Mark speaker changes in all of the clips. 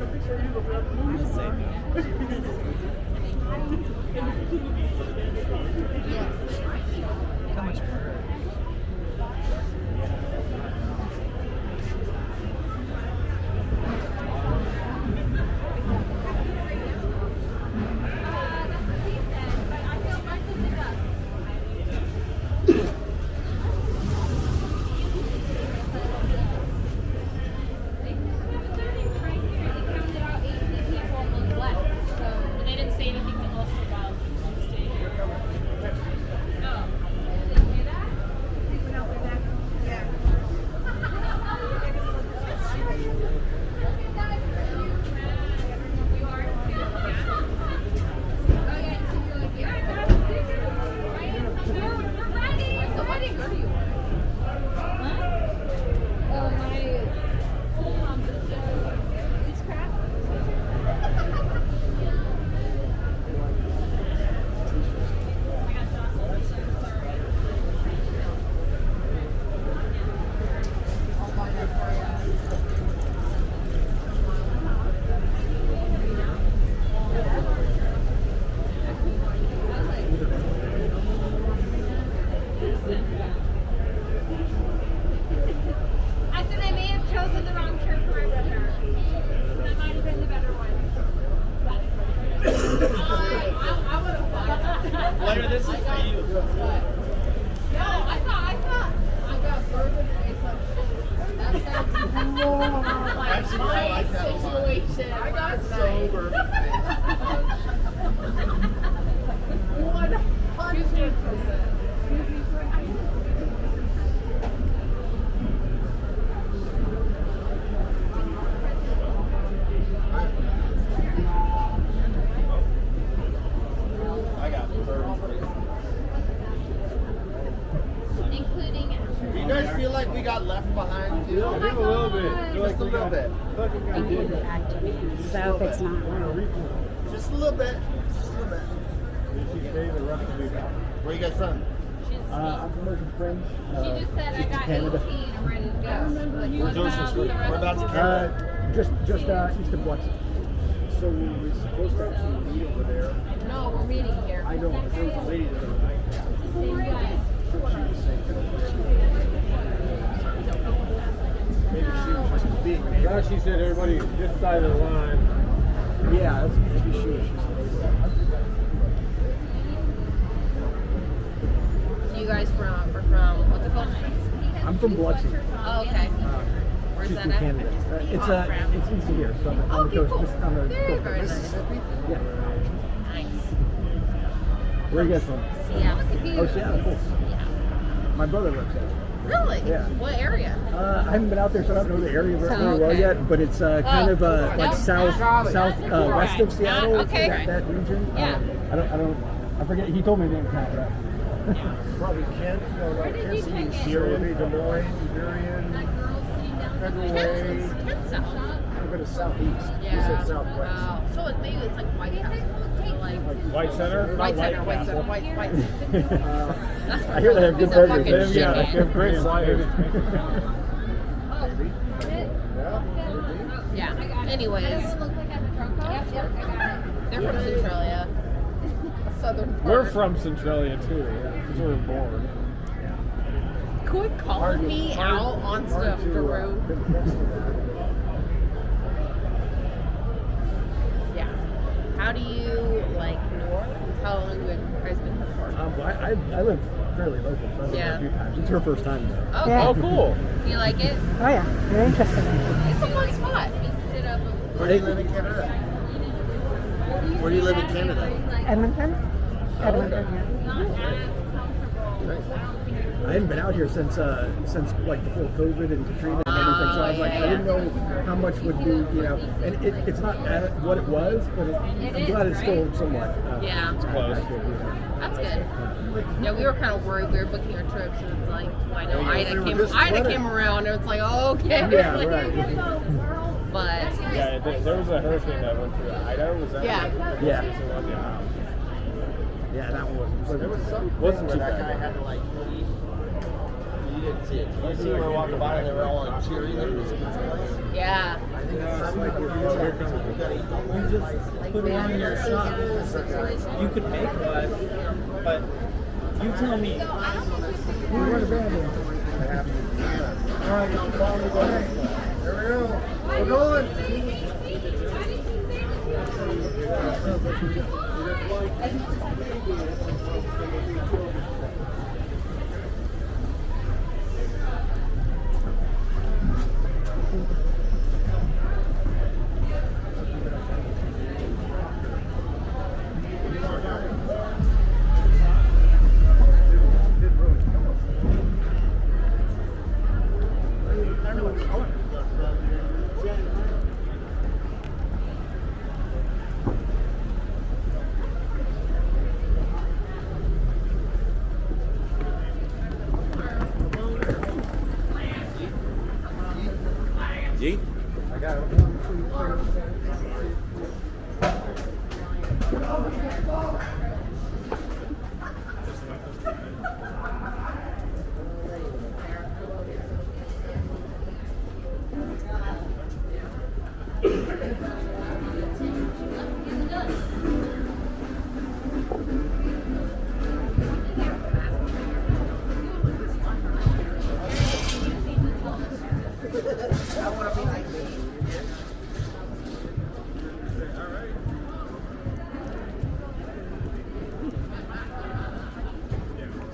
Speaker 1: I'm gonna say how much more?
Speaker 2: I said I may have chosen the wrong shirt for my brother. That might have been the better one. I would have bought that.
Speaker 3: Blair, this is for you.
Speaker 2: No, I thought I got bourbon face on shit. That sounds more like
Speaker 3: Actually, I
Speaker 2: my
Speaker 3: like that a lot.
Speaker 2: situation. I got
Speaker 3: Sober.
Speaker 2: 100%.
Speaker 3: I got bourbon.
Speaker 2: Including
Speaker 3: Do you guys feel like we got left behind too?
Speaker 2: Oh my God.
Speaker 3: Just a little bit.
Speaker 4: So if it's not real.
Speaker 3: Just a little bit. Just a little bit. Where you guys from?
Speaker 4: I'm from Ocean Springs.
Speaker 2: She just said I got 18 and ready to go. Like, what
Speaker 3: Where's Ocean
Speaker 2: about
Speaker 3: Street?
Speaker 2: the rest
Speaker 3: Whereabouts in
Speaker 2: of
Speaker 3: Canada?
Speaker 4: just east of Biloxi.
Speaker 5: So we were supposed to actually meet over there.
Speaker 2: No, we're meeting here.
Speaker 5: I know, but there was a lady the other night.
Speaker 2: Same guy.
Speaker 5: She was saying that maybe she was just being maybe.
Speaker 6: Now she said everybody this side of the line.
Speaker 4: Yeah, that's maybe she was.
Speaker 7: So you guys are from what's it called?
Speaker 4: I'm from Biloxi.
Speaker 7: Oh, okay. Where's
Speaker 4: She's
Speaker 7: that
Speaker 4: from
Speaker 7: at?
Speaker 4: Canada. It's east of here, so on the coast. Just on the
Speaker 7: Very,
Speaker 4: coast.
Speaker 7: very nice.
Speaker 5: Mississippi?
Speaker 4: Yeah.
Speaker 7: Nice.
Speaker 4: Where are you guys from?
Speaker 7: Seattle.
Speaker 4: Oh, Seattle. Cool.
Speaker 7: Yeah.
Speaker 4: My brother works there.
Speaker 7: Really?
Speaker 4: Yeah.
Speaker 7: What area?
Speaker 4: I haven't been out there, so I don't know the area very well
Speaker 7: okay.
Speaker 4: yet. But it's kind of like
Speaker 7: no,
Speaker 4: southwest of Seattle.
Speaker 7: Okay.
Speaker 4: That region.
Speaker 7: Yeah.
Speaker 4: I forget. He told me the name of town, right?
Speaker 5: Probably Kent, Kansas City, Sherry, Des Moines, Marion, Federal Way,
Speaker 7: Kent's south.
Speaker 5: a bit of southeast.
Speaker 7: Yeah.
Speaker 5: You said southwest.
Speaker 7: Wow. So maybe it's like White Castle. Like
Speaker 6: White Center?
Speaker 7: White
Speaker 6: Not
Speaker 7: Center, White
Speaker 6: Castle.
Speaker 7: Center, White. That's
Speaker 4: I hear they have good
Speaker 7: He's a
Speaker 4: burgers.
Speaker 7: fucking
Speaker 4: They have-
Speaker 6: Yeah,
Speaker 7: shit.
Speaker 6: they have great sliders.
Speaker 7: Yeah. Anyways, they're from Centralia. Southern part.
Speaker 6: We're from Centralia too, yeah, because we were born.
Speaker 7: Quit calling me out on stuff, Drew. Yeah. How do you like New Orleans? How long have you guys been here for?
Speaker 4: I live fairly local, so I've been there a few times. It's her first time though.
Speaker 7: Okay.
Speaker 6: Oh, cool.
Speaker 7: Do you like it?
Speaker 4: Oh yeah, very interesting.
Speaker 7: It's a fun spot.
Speaker 3: Where do you live in Canada? Where do you live in Canada?
Speaker 4: Edmonton? Edmonton, I hadn't been out here since like before COVID and Katrina and everything, so I was like, I didn't know how much would be, and it's not what it was, but I'm glad it's still somewhat.
Speaker 7: Yeah.
Speaker 4: It's
Speaker 6: close.
Speaker 7: That's good. Yeah, we were kind of worried. We were booking our trips, and it's like, I know
Speaker 5: this
Speaker 7: Ida
Speaker 5: weather.
Speaker 7: came around, and it's like, okay.
Speaker 4: Yeah, right.
Speaker 7: But
Speaker 6: Yeah, there was a hurricane that went through Idaho. Was that?
Speaker 7: Yeah.
Speaker 4: Yeah.
Speaker 6: Yeah.
Speaker 4: Yeah, that one
Speaker 3: There was some
Speaker 6: Wasn't
Speaker 3: where
Speaker 6: too
Speaker 3: that
Speaker 6: bad.
Speaker 3: guy had to like leave. You didn't see it. You see where we walking by and they were all like cheering. It was a good place.
Speaker 7: yeah,
Speaker 5: I think it's like we're
Speaker 1: just put it on your shop. You could make one, but you tell me.
Speaker 4: We're going to abandon.
Speaker 3: All right, y'all follow me. Go ahead. Here we go. We're going.
Speaker 6: Yeet.
Speaker 4: I got it. 1, 2, 3.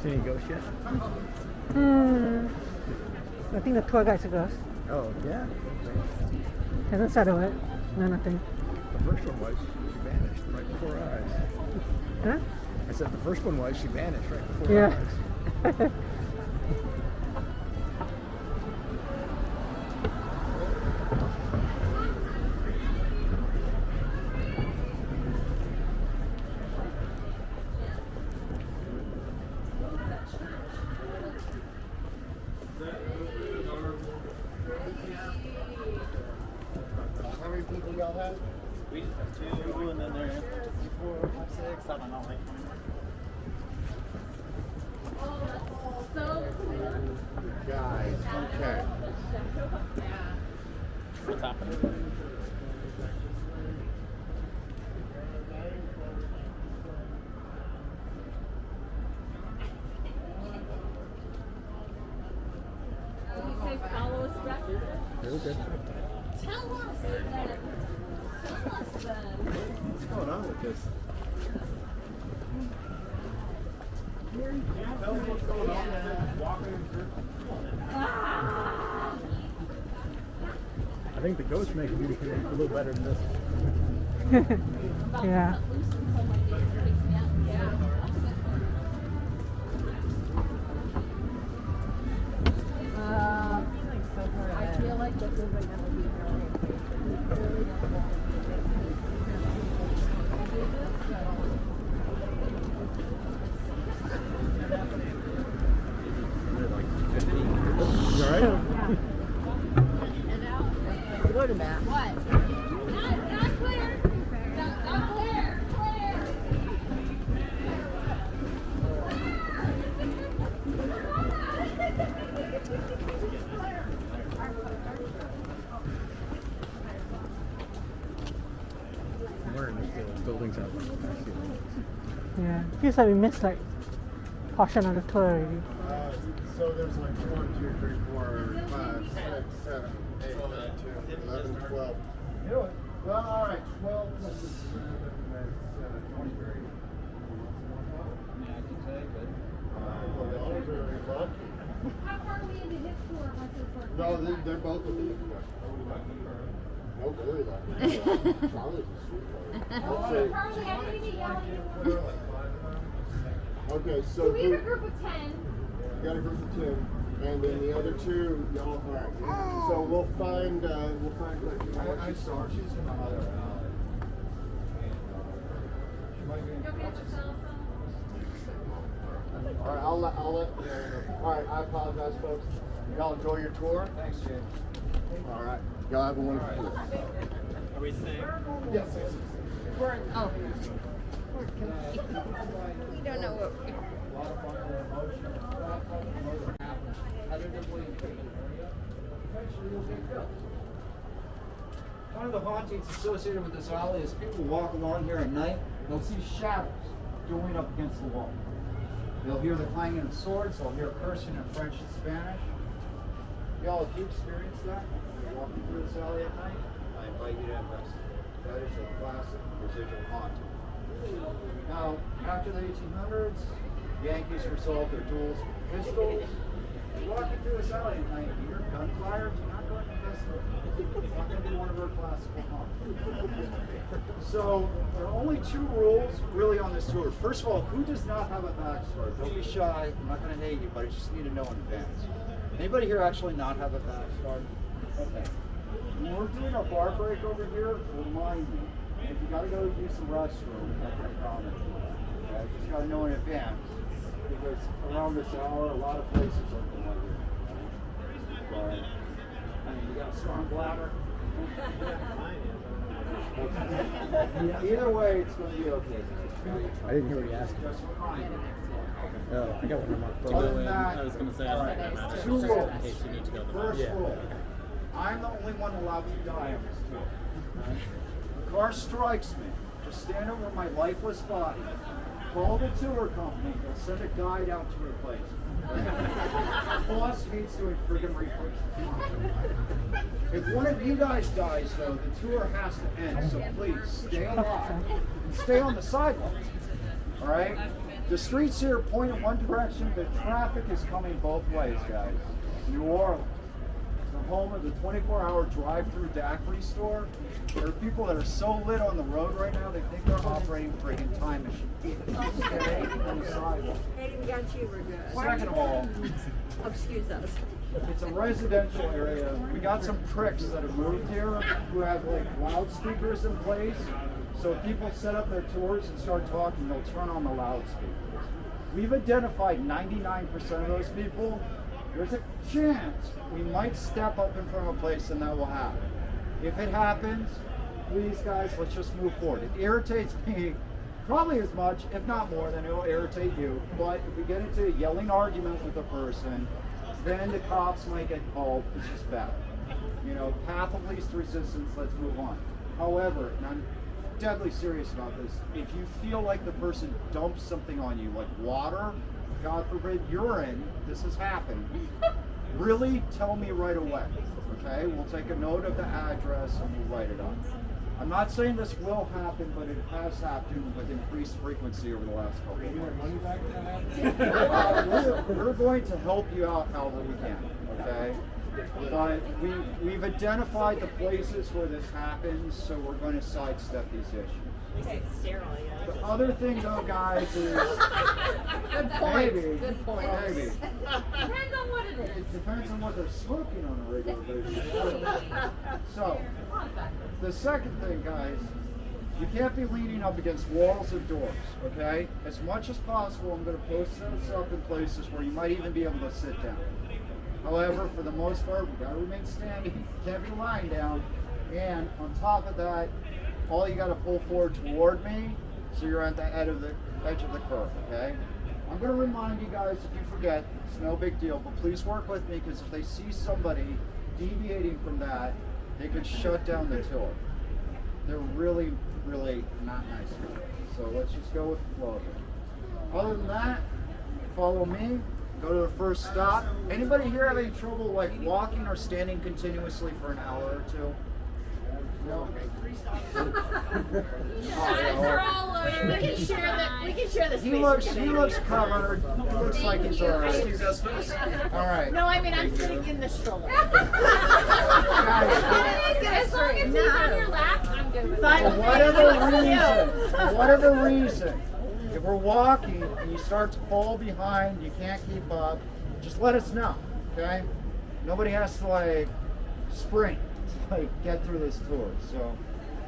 Speaker 4: See any ghosts yet?
Speaker 8: I think the tour guide's a ghost.
Speaker 4: Oh, yeah.
Speaker 8: Hasn't settled it. No, nothing.
Speaker 4: The first one was she vanished right before our eyes.
Speaker 8: Huh?
Speaker 4: I said the first one was she vanished right before our
Speaker 8: Yeah.
Speaker 4: eyes.
Speaker 3: How many people y'all have?
Speaker 1: We just have 2, and then there's 4, 5, 6. I don't know. Like,
Speaker 3: Guys, okay.
Speaker 1: what's happening?
Speaker 4: Very good.
Speaker 3: What's going on with this?
Speaker 4: I think the ghost makes me a little better than this.
Speaker 8: Yeah.
Speaker 2: I feel like this is like gonna be
Speaker 4: You all right?
Speaker 7: Go to Matt.
Speaker 2: What? Not clear. Not clear. Clear.
Speaker 4: I'm wondering if the buildings have like
Speaker 8: Yeah. Feels like we missed like portion of the tour already.
Speaker 3: So there's like 1, 2, 3, 4, 5, 6, 7, 8, 9, 10, 11, 12. You know what? Well, all right, 12 plus 7, that's 23. Well, the others are very lucky.
Speaker 2: How far are we into his tour? What's his tour?
Speaker 3: No, they're both of them. No, very lucky. Charlie's a sweetheart. Let's see.
Speaker 2: Charlie, I didn't even yell at you.
Speaker 3: Okay, so
Speaker 2: We have a
Speaker 3: who,
Speaker 2: group of 10.
Speaker 3: you got a group of 10, and then the other 2, y'all, all right. So we'll find like, I saw she's
Speaker 2: Go get yourself some.
Speaker 3: All right, I'll let. All right, I apologize, folks. Y'all enjoy your tour. Thanks, Jay. All right, y'all have a wonderful tour.
Speaker 1: Are we saying?
Speaker 3: Yes.
Speaker 7: Oh. We don't know what.
Speaker 9: one of the hauntings associated with this alley is people walk along here at night, they'll see shadows going up against the wall. They'll hear the clanging of swords, they'll hear cursing in French and Spanish. Y'all, if you experience that, when you're walking through this alley at night, I invite you to investigate. That is a classic residual haunting. Now, after the 1800s, Yankees resolved their duels with pistols. You're walking through this alley at night, you hear gunfire, do not go and investigate. It's not going to be one of our classical haunts. So, there are only 2 rules really on this tour. First of all, who does not have a backstory? Don't be shy, I'm not going to hate you, but I just need to know in advance. Anybody here actually not have a backstory? Okay. When we're doing our bar break over here, remind me. If you gotta go use the restroom, that's no problem. Okay? Just gotta know in advance. Because around this hour, a lot of places open like this. But, you got a strong bladder. Either way, it's gonna be okay.
Speaker 4: I didn't hear what he asked.
Speaker 9: Just remind me.
Speaker 4: Oh, I got one more.
Speaker 9: Other than that,
Speaker 1: I was going to say, I think that matters.
Speaker 9: two
Speaker 1: Just
Speaker 9: rules.
Speaker 1: in case you need to go to the
Speaker 9: First
Speaker 4: Yeah.
Speaker 9: rule, I'm the only one allowed to die on this tour. If a car strikes me, just stand over my lifeless body, call the tour company, they'll send a guide out to replace it. Boss needs to friggin' replace it. If one of you guys dies though, the tour has to end, so please stay alive and stay on the sidewalk. Alright? The streets here point in one direction, the traffic is coming both ways, guys. New Orleans, the home of the 24-hour drive-through daiquiri store. There are people that are so lit on the road right now, they think they're operating a friggin' time machine. Stay on the sidewalk.
Speaker 10: Hating got you, we're good.
Speaker 9: Second of all,
Speaker 10: Excuse us.
Speaker 9: it's a residential area. We got some pricks that have moved here who have like loudspeakers in place. So if people set up their tours and start talking, they'll turn on the loudspeakers. We've identified 99% of those people. There's a chance we might step up in front of a place and that will happen. If it happens, please guys, let's just move forward. It irritates me probably as much, if not more, than it will irritate you. But if we get into a yelling argument with a person, then the cops might get called. It's just bad. You know, path of least resistance, let's move on. However, and I'm deadly serious about this, if you feel like the person dumps something on you, like water, God forbid, urine, this has happened, really tell me right away, okay? We'll take a note of the address and we'll write it up. I'm not saying this will happen, but it has happened with increased frequency over the last couple of months. We're going to help you out however we can, okay? But we've identified the places where this happens, so we're going to sidestep these issues. The other thing though, guys, is
Speaker 10: Good point.
Speaker 9: maybe,
Speaker 10: Good point.
Speaker 9: maybe.
Speaker 10: Depends on what it is.
Speaker 9: It depends on what they're smoking on a regular basis. So, the second thing, guys, you can't be leaning up against walls and doors, okay? As much as possible, I'm going to post this up in places where you might even be able to sit down. However, for the most part, we got to remain standing. You can't be lying down. And on top of that, all you got to pull forward toward me, so you're at the edge of the curve, okay? I'm going to remind you guys, if you forget, it's no big deal, but please work with me, because if they see somebody deviating from that, they could shut down the tour. They're really, really not nice people. So let's just go with the flow here. Other than that, follow me, go to the first stop. Anybody here have any trouble like walking or standing continuously for an hour or two? No?
Speaker 7: We can share the space.
Speaker 9: He looks covered. He looks like he's alright. Alright.
Speaker 7: No, I mean I'm sitting in the stroller.
Speaker 9: Guys,
Speaker 10: As long as he's on your lap, I'm good with
Speaker 9: for
Speaker 10: it.
Speaker 9: whatever reason, if we're walking and you start to fall behind, you can't keep up, just let us know, okay? Nobody has to like sprint to like get through this tour. So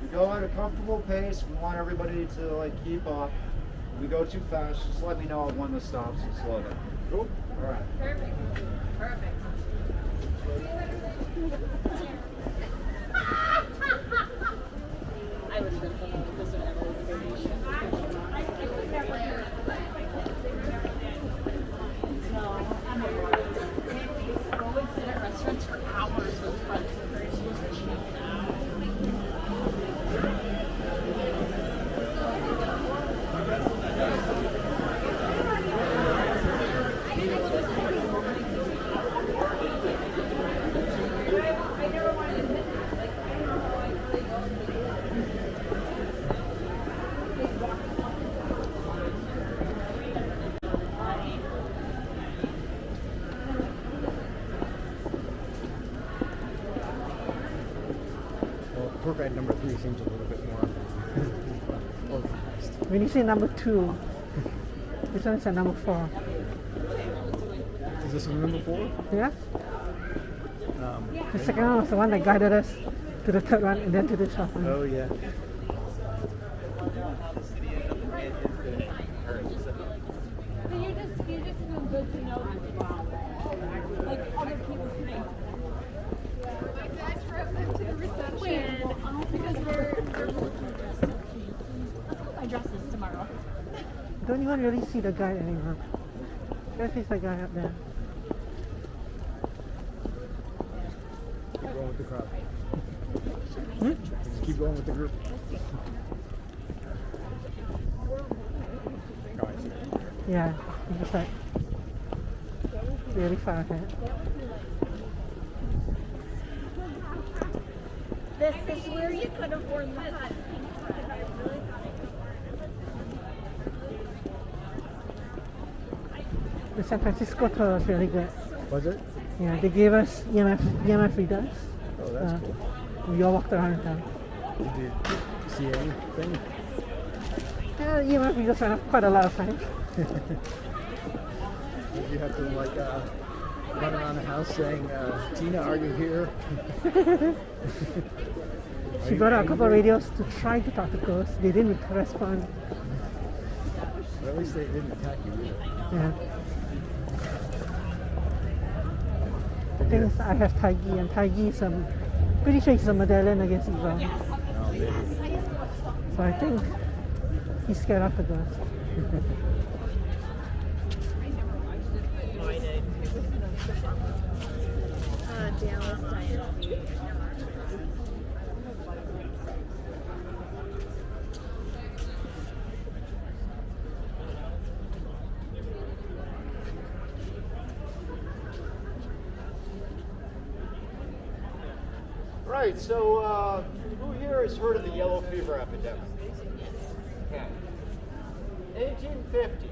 Speaker 9: we go at a comfortable pace. We want everybody to like keep up. If we go too fast, just let me know when the stops and slow down. Cool? All right.
Speaker 10: Perfect. Perfect.
Speaker 7: I would have done something like this whenever it was a vacation. No, I'm a go and sit at restaurants for hours with friends and very
Speaker 4: Well, tour guide number 3 seems a little bit more organized.
Speaker 8: When you say number 2, this one is a number 4.
Speaker 4: Is this one number 4?
Speaker 8: Yeah? The second one was the one that guided us to the third one and then to the fourth one.
Speaker 4: Oh yeah.
Speaker 10: But you just feel good to know like other people's names. My dad drove them to the reception because we're my dresses tomorrow.
Speaker 8: Don't even really see the guy anymore. There's the guy up there.
Speaker 4: Keep going with the crowd. Just keep going with the group. Oh, I see.
Speaker 8: Yeah, it's just like really far ahead.
Speaker 10: This is where you could have worn this.
Speaker 8: The San Francisco tour was really good.
Speaker 4: Was it?
Speaker 8: Yeah, they gave us EMF readers.
Speaker 4: Oh, that's cool.
Speaker 8: We all walked around town.
Speaker 4: Did you see anything?
Speaker 8: Yeah, EMF readers went up quite a lot of times.
Speaker 4: Did you have to like run around the house saying, Tina, are you here?
Speaker 8: She brought out a couple of radios to try to talk to ghosts. They didn't respond.
Speaker 4: But at least they didn't attack you either.
Speaker 8: Yeah. The thing is, I have Taigi, and Taigi is pretty sure he's a medallion against evil.
Speaker 4: Oh, maybe.
Speaker 8: So I think he's scared of the ghost.
Speaker 7: Dallas Dynasty.
Speaker 9: Right, so who here has heard of the yellow fever epidemic? Okay. 1850,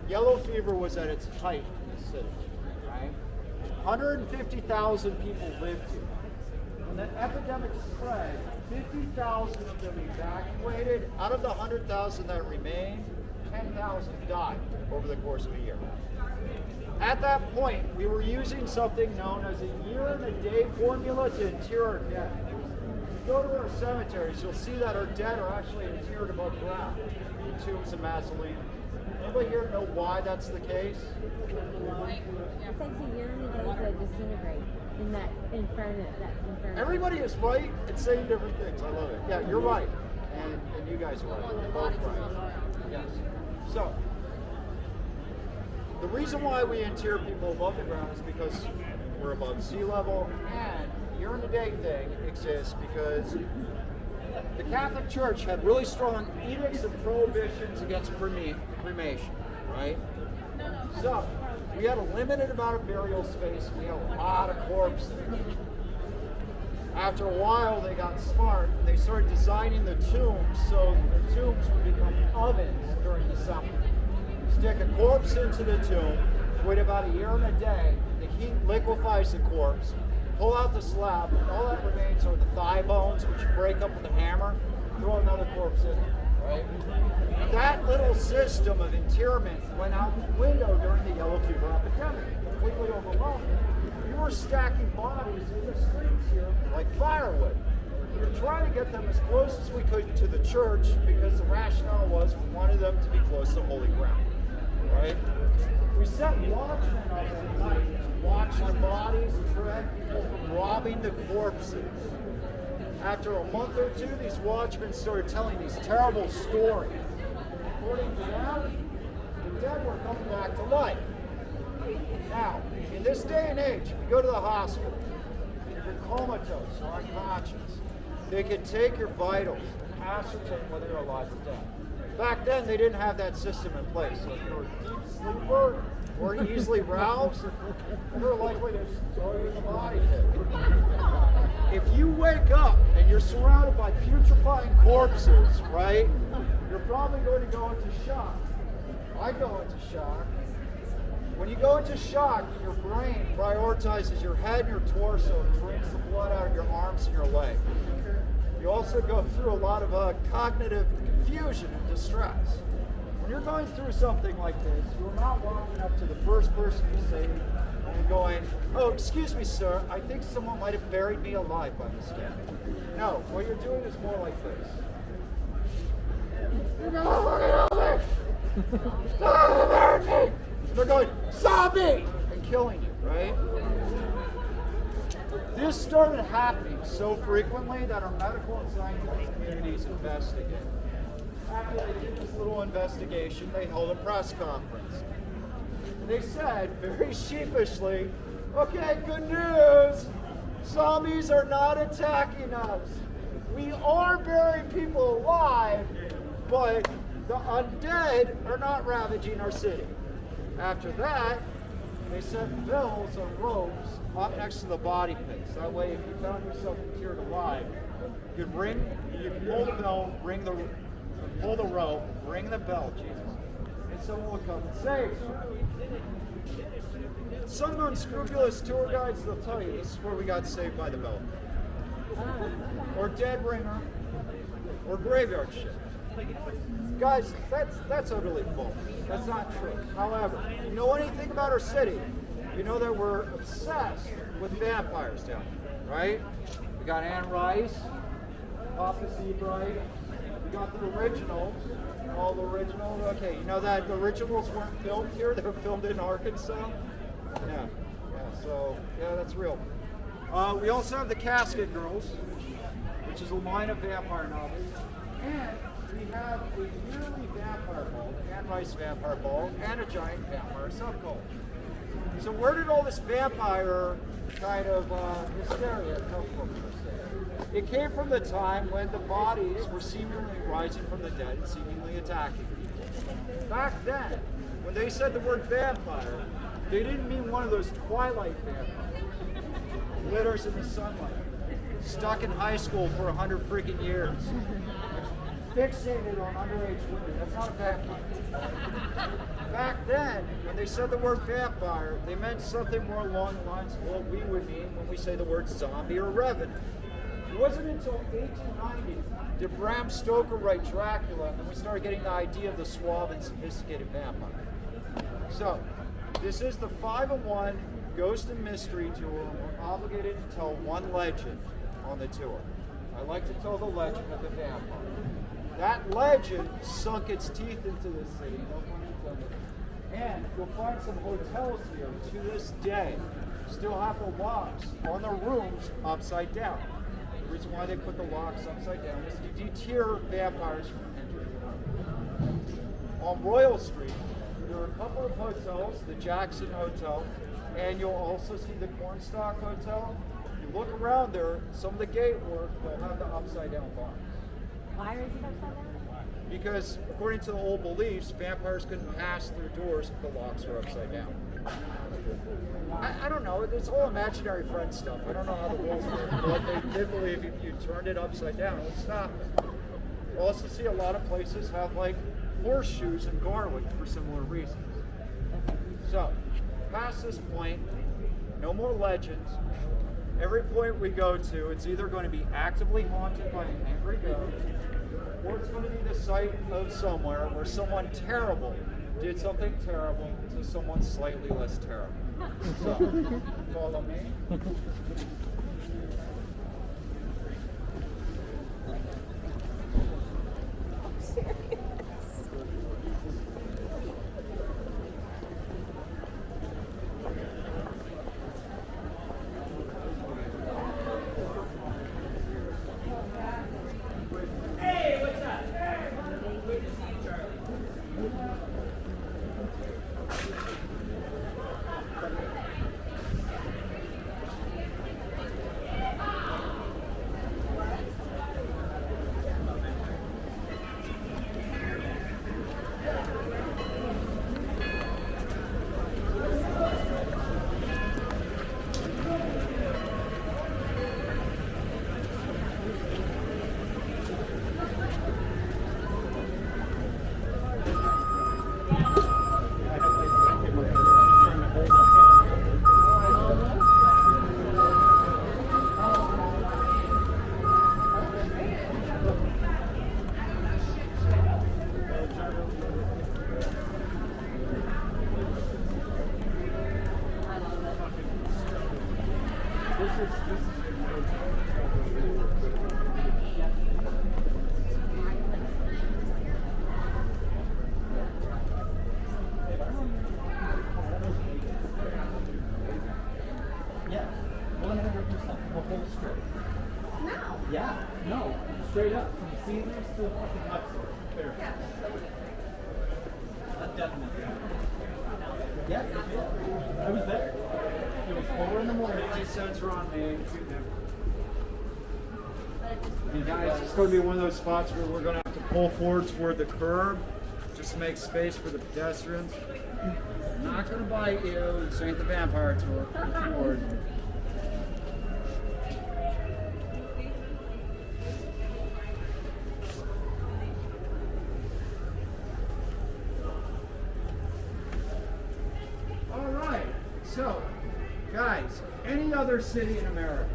Speaker 9: yellow fever was at its height in the city, right? 150,000 people lived here. When the epidemic spread, 50,000 of them evacuated. Out of the 100,000 that remained, 10,000 died over the course of a year. At that point, we were using something known as a year-and-a-day formula to inter our dead. If you go to our cemeteries, you'll see that our dead are actually interred above ground in tombs of mausoleums. Anybody here know why that's the case?
Speaker 11: It takes a year and a day to disintegrate in that inferno.
Speaker 9: Everybody is right and saying different things. I love it. Yeah, you're right. And you guys are right. You're both right. Yes. So, the reason why we inter people above the ground is because we're above sea level, and the year-and-a-day thing exists because the Catholic Church had really strong edicts and prohibitions against cremation, right? So, we had a limited amount of burial space. We had a lot of corpses. After a while, they got smart. They started designing the tombs so the tombs would become ovens during the summer. Stick a corpse into the tomb, wait about a year and a day, the heat liquefies the corpse, pull out the slab, and all that remains are the thigh bones, which you break up with a hammer, throw another corpse in there, right? That little system of interment went out the window during the yellow fever epidemic, completely overwhelmed. We were stacking bodies in the streets here like firewood. We were trying to get them as close as we could to the church because the rationale was we wanted them to be close to holy ground. Right? We set watchmen up at night to watch the bodies and prevent people from robbing the corpses. After a month or two, these watchmen started telling these terrible stories. According to them, the dead were coming back to life. Now, in this day and age, if you go to the hospital, if you're comatose or unconscious, they can take your vitals and ascertain whether you're alive or dead. Back then, they didn't have that system in place. So if you were a deep sleeper, or easily roused, you're likely to throw you in the body pit. If you wake up and you're surrounded by putrefying corpses, right, you're probably going to go into shock. I go into shock. When you go into shock, your brain prioritizes your head and your torso and drains the blood out of your arms and your legs. You also go through a lot of cognitive confusion and distress. When you're going through something like this, you're not walking up to the first person you see and going, "Oh, excuse me, sir, I think someone might have buried me alive by mistake." No, what you're doing is more like this. You're going, "Look at me! Someone buried me!" They're going, "Zombie!" and killing you, right? This started happening so frequently that our medical and scientific communities investigated. After they did this little investigation, they held a press conference. They said, very sheepishly, "Okay, good news. Zombies are not attacking us. We are burying people alive, but the undead are not ravaging our city." After that, they set bells or ropes up next to the body pits. That way, if you found yourself interred alive, you could pull the bell, pull the rope, ring the bell, Jesus, and someone would come and save you. Some unscrupulous tour guides, they'll tell you this is where we got saved by the bell, or dead ringer, or graveyard shift. Guys, that's utterly false. That's not true. However, you know anything about our city, you know that we're obsessed with vampires down here, right? We got Anne Rice, Papa Seabright, we got the originals, all the originals. Okay, you know that the originals weren't filmed here, they were filmed in Arkansas? Yeah, so, that's real. We also have the Casket Girls, which is a line of vampire novels. And we have a yearly vampire ball, the Anne Rice Vampire Ball, and a giant vampire subculture. So where did all this vampire kind of hysteria come from? It came from the time when the bodies were seemingly rising from the dead and seemingly attacking people. Back then, when they said the word vampire, they didn't mean one of those Twilight vampires, glitters in the sunlight, stuck in high school for 100 freaking years, fixated on underage women. That's not a vampire. Back then, when they said the word vampire, they meant something more along the lines of what we would mean when we say the word zombie or revenant. It wasn't until 1890 did Bram Stoker write Dracula, and we started getting the idea of the suave and sophisticated vampire. So, this is the 5-in-1 Ghost and Mystery Tour. We're obligated to tell one legend on the tour. I like to tell the legend of the vampire. That legend sunk its teeth into this city, no pun intended. And you'll find some hotels here to this day still have the locks on the rooms upside down. The reason why they put the locks upside down is to deter vampires from entering the room. On Royal Street, there are a couple of hotels, the Jackson Hotel, and you'll also see the Cornstalk Hotel. You look around there, some of the gate work, they'll have the upside down bar.
Speaker 11: Why is it upside down?
Speaker 9: Because according to the old beliefs, vampires couldn't pass through doors if the locks were upside down. I don't know, it's all imaginary friend stuff. I don't know how the rules work, but they did believe if you turned it upside down, it would stop it. You'll also see a lot of places have like horseshoes and garlic for similar reasons. So, past this point, no more legends. Every point we go to, it's either going to be actively haunted by an angry ghost, or it's going to be the site of somewhere where someone terrible did something terrible to someone slightly less terrible. So, follow me.
Speaker 1: Hey, what's up? Good to see you, Charlie.
Speaker 9: still fucking nuts there.
Speaker 1: Definitely.
Speaker 9: Yeah, I was there. It was 4 in the morning. Sensors are on me. And guys, it's going to be one of those spots where we're going to have to pull forward toward the curb just to make space for the pedestrians. I'm not going to bite you. This ain't the vampire tour. Forward. All right. So, guys, any other city in America,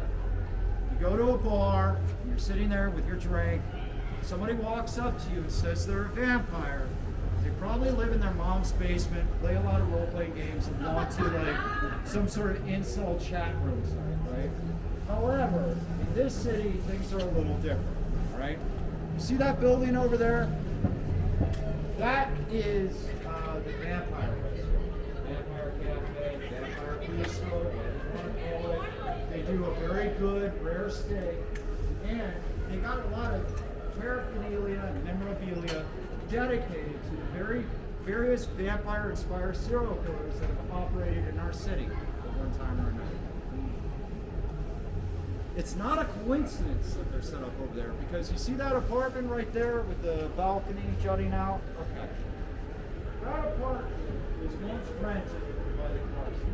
Speaker 9: you go to a bar, and you're sitting there with your drink, somebody walks up to you and says they're a vampire. They probably live in their mom's basement, play a lot of role-playing games, and want to like some sort of incel chat room site, right? However, in this city, things are a little different, all right? You see that building over there? That is the Vampire Restaurant. Vampire Cafe, Vampire Bistro, whatever you want to call it. They do a very good, rare steak, and they got a lot of paraphernalia and memorabilia dedicated to the various vampire-inspired serial killers that have operated in our city at one time or another. It's not a coincidence that they're set up over there, because you see that apartment right there with the balcony jutting out? Okay. That apartment was once rented by the Carson.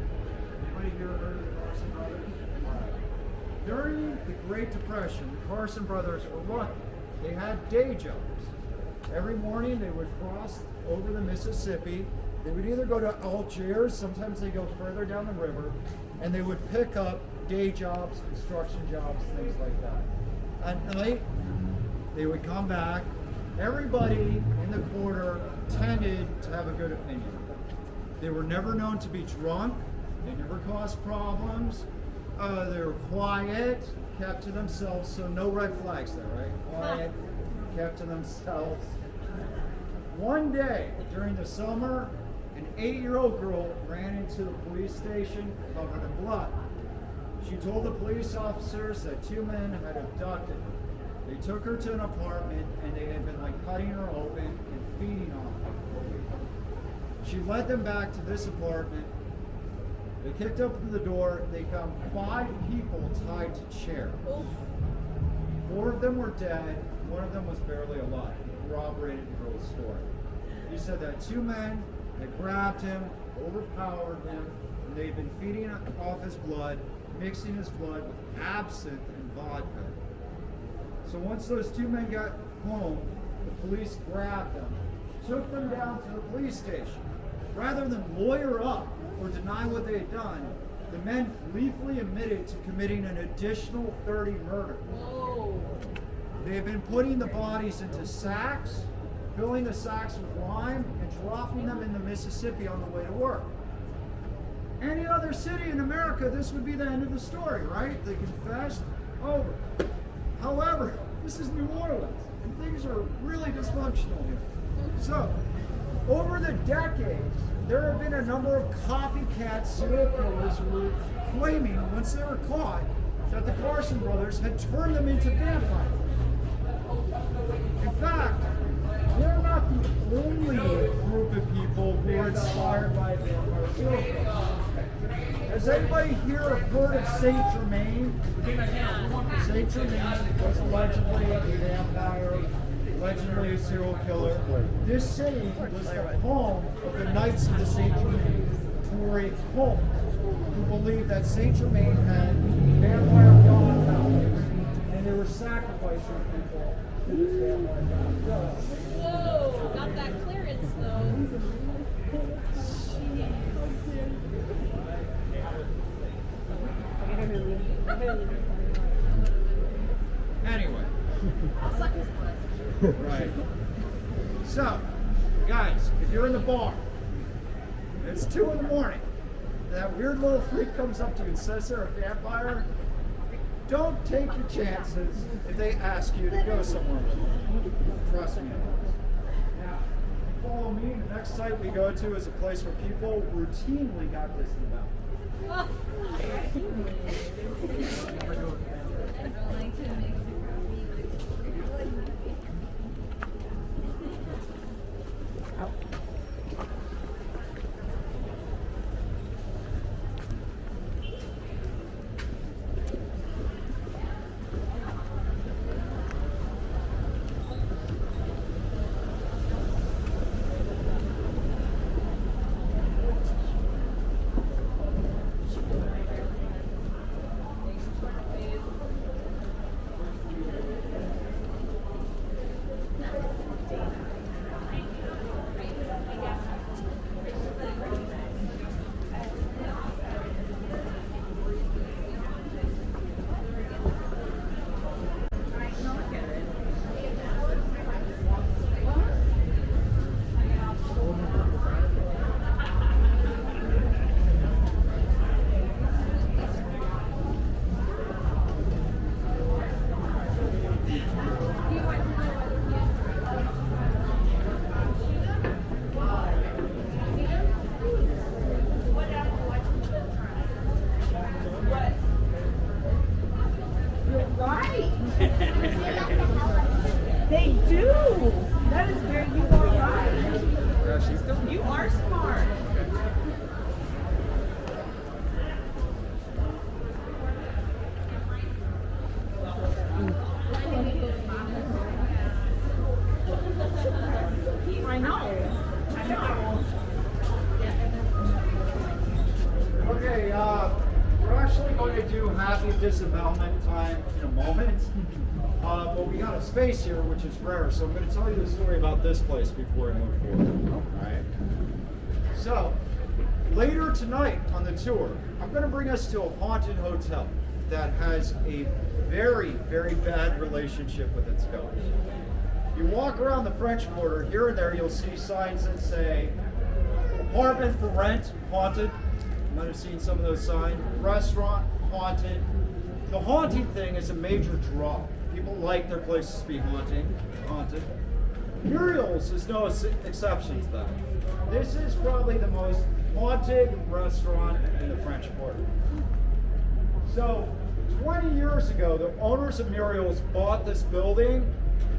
Speaker 9: Anybody here heard of the Carson brothers? All right. During the Great Depression, the Carson brothers were lucky. They had day jobs. Every morning they would cross over the Mississippi. They would either go to Algiers, sometimes they go further down the river, and they would pick up day jobs, construction jobs, things like that. At night, they would come back. Everybody in the quarter tended to have a good opinion. They were never known to be drunk. They never caused problems. They were quiet, kept to themselves, so no red flags there, right? Quiet, kept to themselves. One day during the summer, an 8-year-old girl ran into the police station covered in blood. She told the police officers that 2 men had abducted her. They took her to an apartment and they had been like cutting her open and feeding on her. She led them back to this apartment. They kicked open the door. They found 5 people tied to chairs. 4 of them were dead. 1 of them was barely alive. He corroborated the girl's story. He said that 2 men had grabbed him, overpowered him, and they'd been feeding off his blood, mixing his blood with absinthe and vodka. So once those 2 men got home, the police grabbed them, took them down to the police station. Rather than lawyer up or deny what they had done, the men gleefully admitted to committing an additional 30 murders. Whoa. They had been putting the bodies into sacks, filling the sacks with lime, and dropping them in the Mississippi on the way to work. Any other city in America, this would be the end of the story, right? They confessed, over. However, this is New Orleans, and things are really dysfunctional here. So, over the decades, there have been a number of copycat serial killers who were claiming, once they were caught, that the Carson brothers had turned them into vampires. In fact, they're not the only group of people who are inspired by vampire serial killers. Has anybody here heard of Saint Germain? Saint Germain was allegedly a vampire, allegedly a serial killer. This city was the home of the Knights of the Saint Germain, Tory cult, who believed that Saint Germain had vampire god powers, and they were sacrificing people to this vampire god.
Speaker 10: Whoa, got that clearance though.
Speaker 9: Anyway.
Speaker 10: I'll suck his blood.
Speaker 9: Right. So, guys, if you're in the bar, and it's 2 in the morning, that weird little freak comes up to you and says they're a vampire, don't take your chances if they ask you to go somewhere with them. Trust me. Now, if you follow me, the next site we go to is a place where people routinely got this in the mouth.
Speaker 10: They do. That is very, you are right.
Speaker 6: Yeah, she's still.
Speaker 10: You are smart. I know. I know.
Speaker 9: Okay, we're actually going to do happy disembowelment time in a moment. But we got a space here, which is rare, so I'm going to tell you the story about this place before we move forward. All right. So, later tonight on the tour, I'm going to bring us to a haunted hotel that has a very, very bad relationship with its ghost. You walk around the French Quarter, here and there you'll see signs that say, apartment for rent, haunted. You might have seen some of those signs. Restaurant, haunted. The haunting thing is a major draw. People like their places to be haunted. Muriel's is no exception to that. This is probably the most haunted restaurant in the French Quarter. So, 20 years ago, the owners of Muriel's bought this building.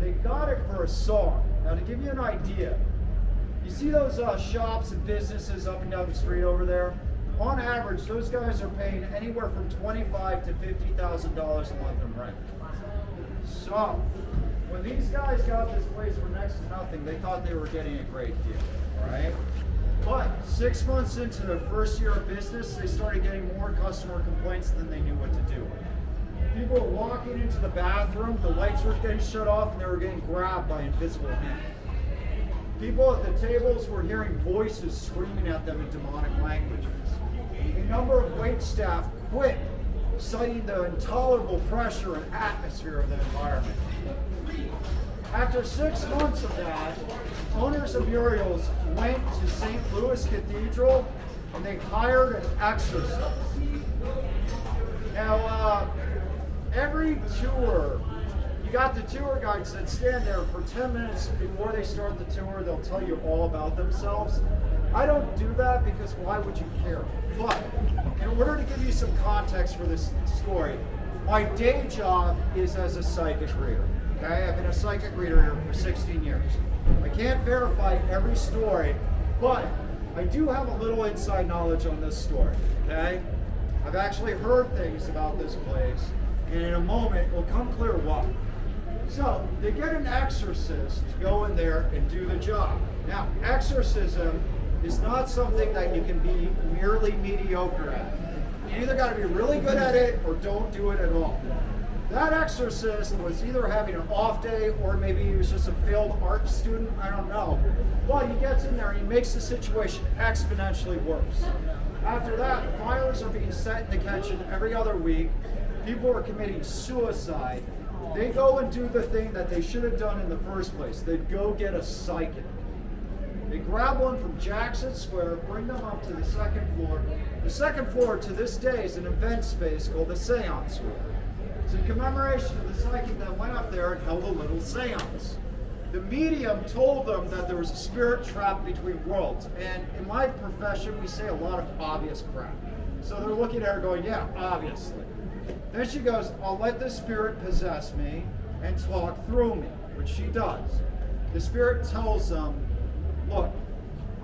Speaker 9: They got it for a song. Now, to give you an idea, you see those shops and businesses up and down the street over there? On average, those guys are paying anywhere from $25,000 to $50,000 a month in rent. So, when these guys got this place for next to nothing, they thought they were getting a great deal, right? But 6 months into their first year of business, they started getting more customer complaints than they knew what to do with. People were walking into the bathroom, the lights were getting shut off, and they were getting grabbed by invisible hands. People at the tables were hearing voices screaming at them in demonic languages. A number of wait staff quit, citing the intolerable pressure and atmosphere of the environment. After 6 months of that, owners of Muriel's went to St. Louis Cathedral and they hired an exorcist. Now, every tour, you got the tour guides that stand there for 10 minutes before they start the tour. They'll tell you all about themselves. I don't do that because why would you care? But in order to give you some context for this story, my day job is as a psychic reader. Okay, I've been a psychic reader here for 16 years. I can't verify every story, but I do have a little inside knowledge on this story. Okay, I've actually heard things about this place, and in a moment, it will come clear why. So, they get an exorcist to go in there and do the job. Now, exorcism is not something that you can be merely mediocre at. You either got to be really good at it or don't do it at all. That exorcist was either having an off day or maybe he was just a failed art student, I don't know. But he gets in there and he makes the situation exponentially worse. After that, fires are being set in the kitchen every other week. People are committing suicide. They go and do the thing that they should have done in the first place. They'd go get a psychic. They grab one from Jackson Square, bring them up to the second floor. The second floor to this day is an event space called the Seance Room. It's in commemoration of the psychic that went up there and held a little seance. The medium told them that there was a spirit trapped between worlds. And in my profession, we say a lot of obvious crap. So they're looking at her going, yeah, obviously. Then she goes, I'll let the spirit possess me and talk through me, which she does. The spirit tells them, look,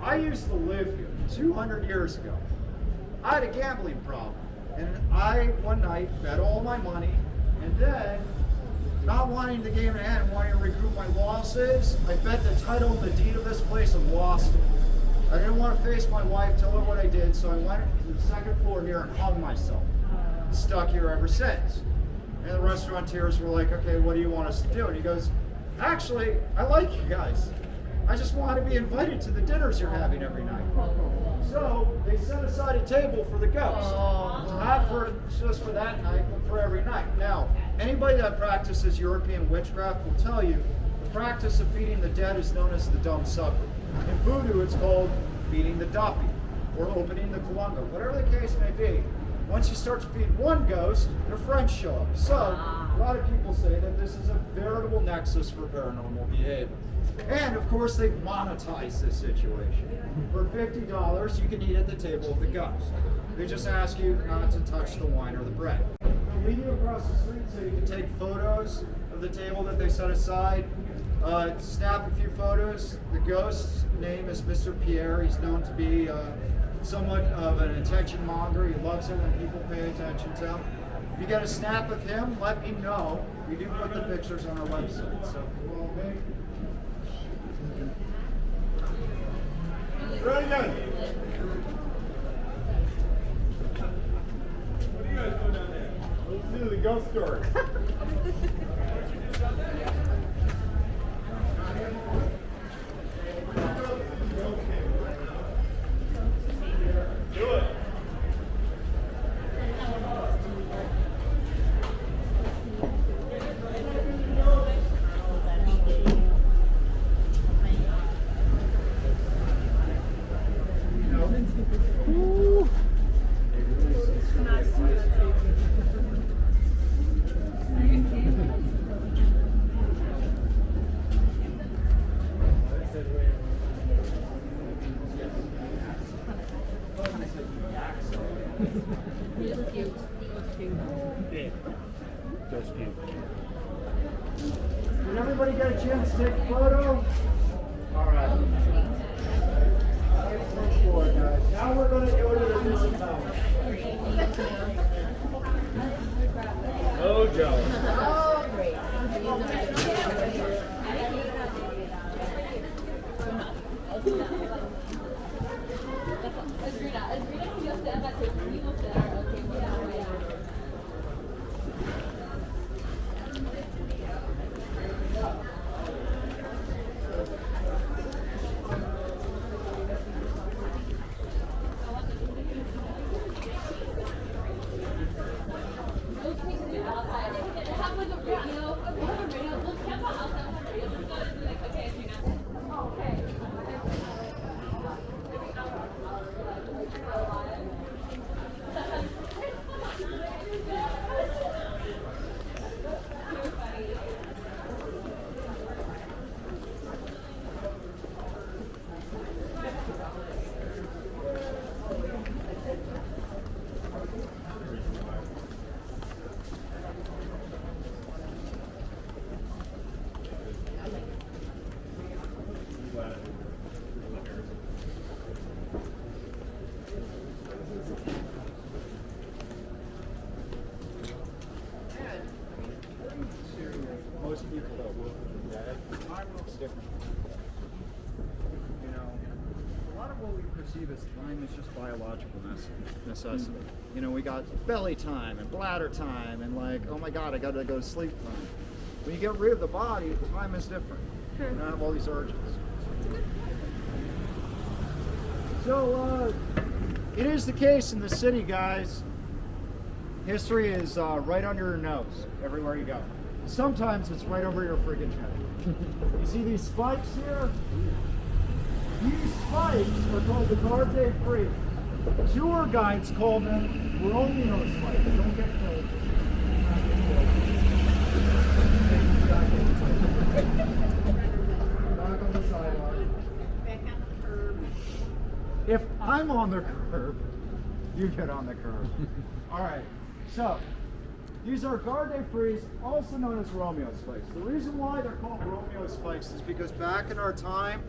Speaker 9: I used to live here 200 years ago. I had a gambling problem. And I, one night, bet all my money. And then, not wanting the game to end, wanting to recoup my losses, I bet the title and the deed of this place and lost it. I didn't want to face my wife, tell her what I did, so I went to the second floor here and hung myself. Stuck here ever since. And the restaurateurs were like, okay, what do you want us to do? And he goes, actually, I like you guys. I just want to be invited to the dinners you're having every night. So they set aside a table for the ghost. Not for just for that night, but for every night. Now, anybody that practices European witchcraft will tell you the practice of feeding the dead is known as the dumb supper. In voodoo, it's called feeding the dapi, or opening the kulunga, whatever the case may be. Once you start to feed one ghost, their friends show up. So, a lot of people say that this is a veritable nexus for paranormal behavior. And, of course, they've monetized this situation. For $50, you can eat at the table of the ghost. They just ask you not to touch the wine or the bread. They'll lead you across the street so you can take photos of the table that they set aside. snap a few photos. The ghost's name is Mr. Pierre. He's known to be somewhat of an attention monger. He loves it when people pay attention to him. If you get a snap of him, let me know. We do put the pictures on our website. So if you will me.
Speaker 3: Ready, guys? What are you guys doing down there? Let's do the ghost story. Do it.
Speaker 9: Did everybody get a chance to take a photo? All right. Excellent forward, guys. Now we're going to go to the disembowelment.
Speaker 6: Oh, Joe.
Speaker 7: Oh, great.
Speaker 9: Most people that work with the dead, time looks different. You know, a lot of what we perceive as time is just biological necessity. You know, we got belly time and bladder time and like, oh my God, I gotta go to sleep time. When you get rid of the body, time is different. You don't have all these urges. So, it is the case in the city, guys. History is right under your nose, everywhere you go. Sometimes it's right over your freaking head. You see these spikes here? These spikes are called the Garde Frise. Tour guides call them Romeo spikes. Don't get killed. Back on the sidewalk.
Speaker 2: Back on the curb.
Speaker 9: If I'm on the curb, you get on the curb. All right, so these are Garde Frise, also known as Romeo spikes. The reason why they're called Romeo spikes is because back in our time,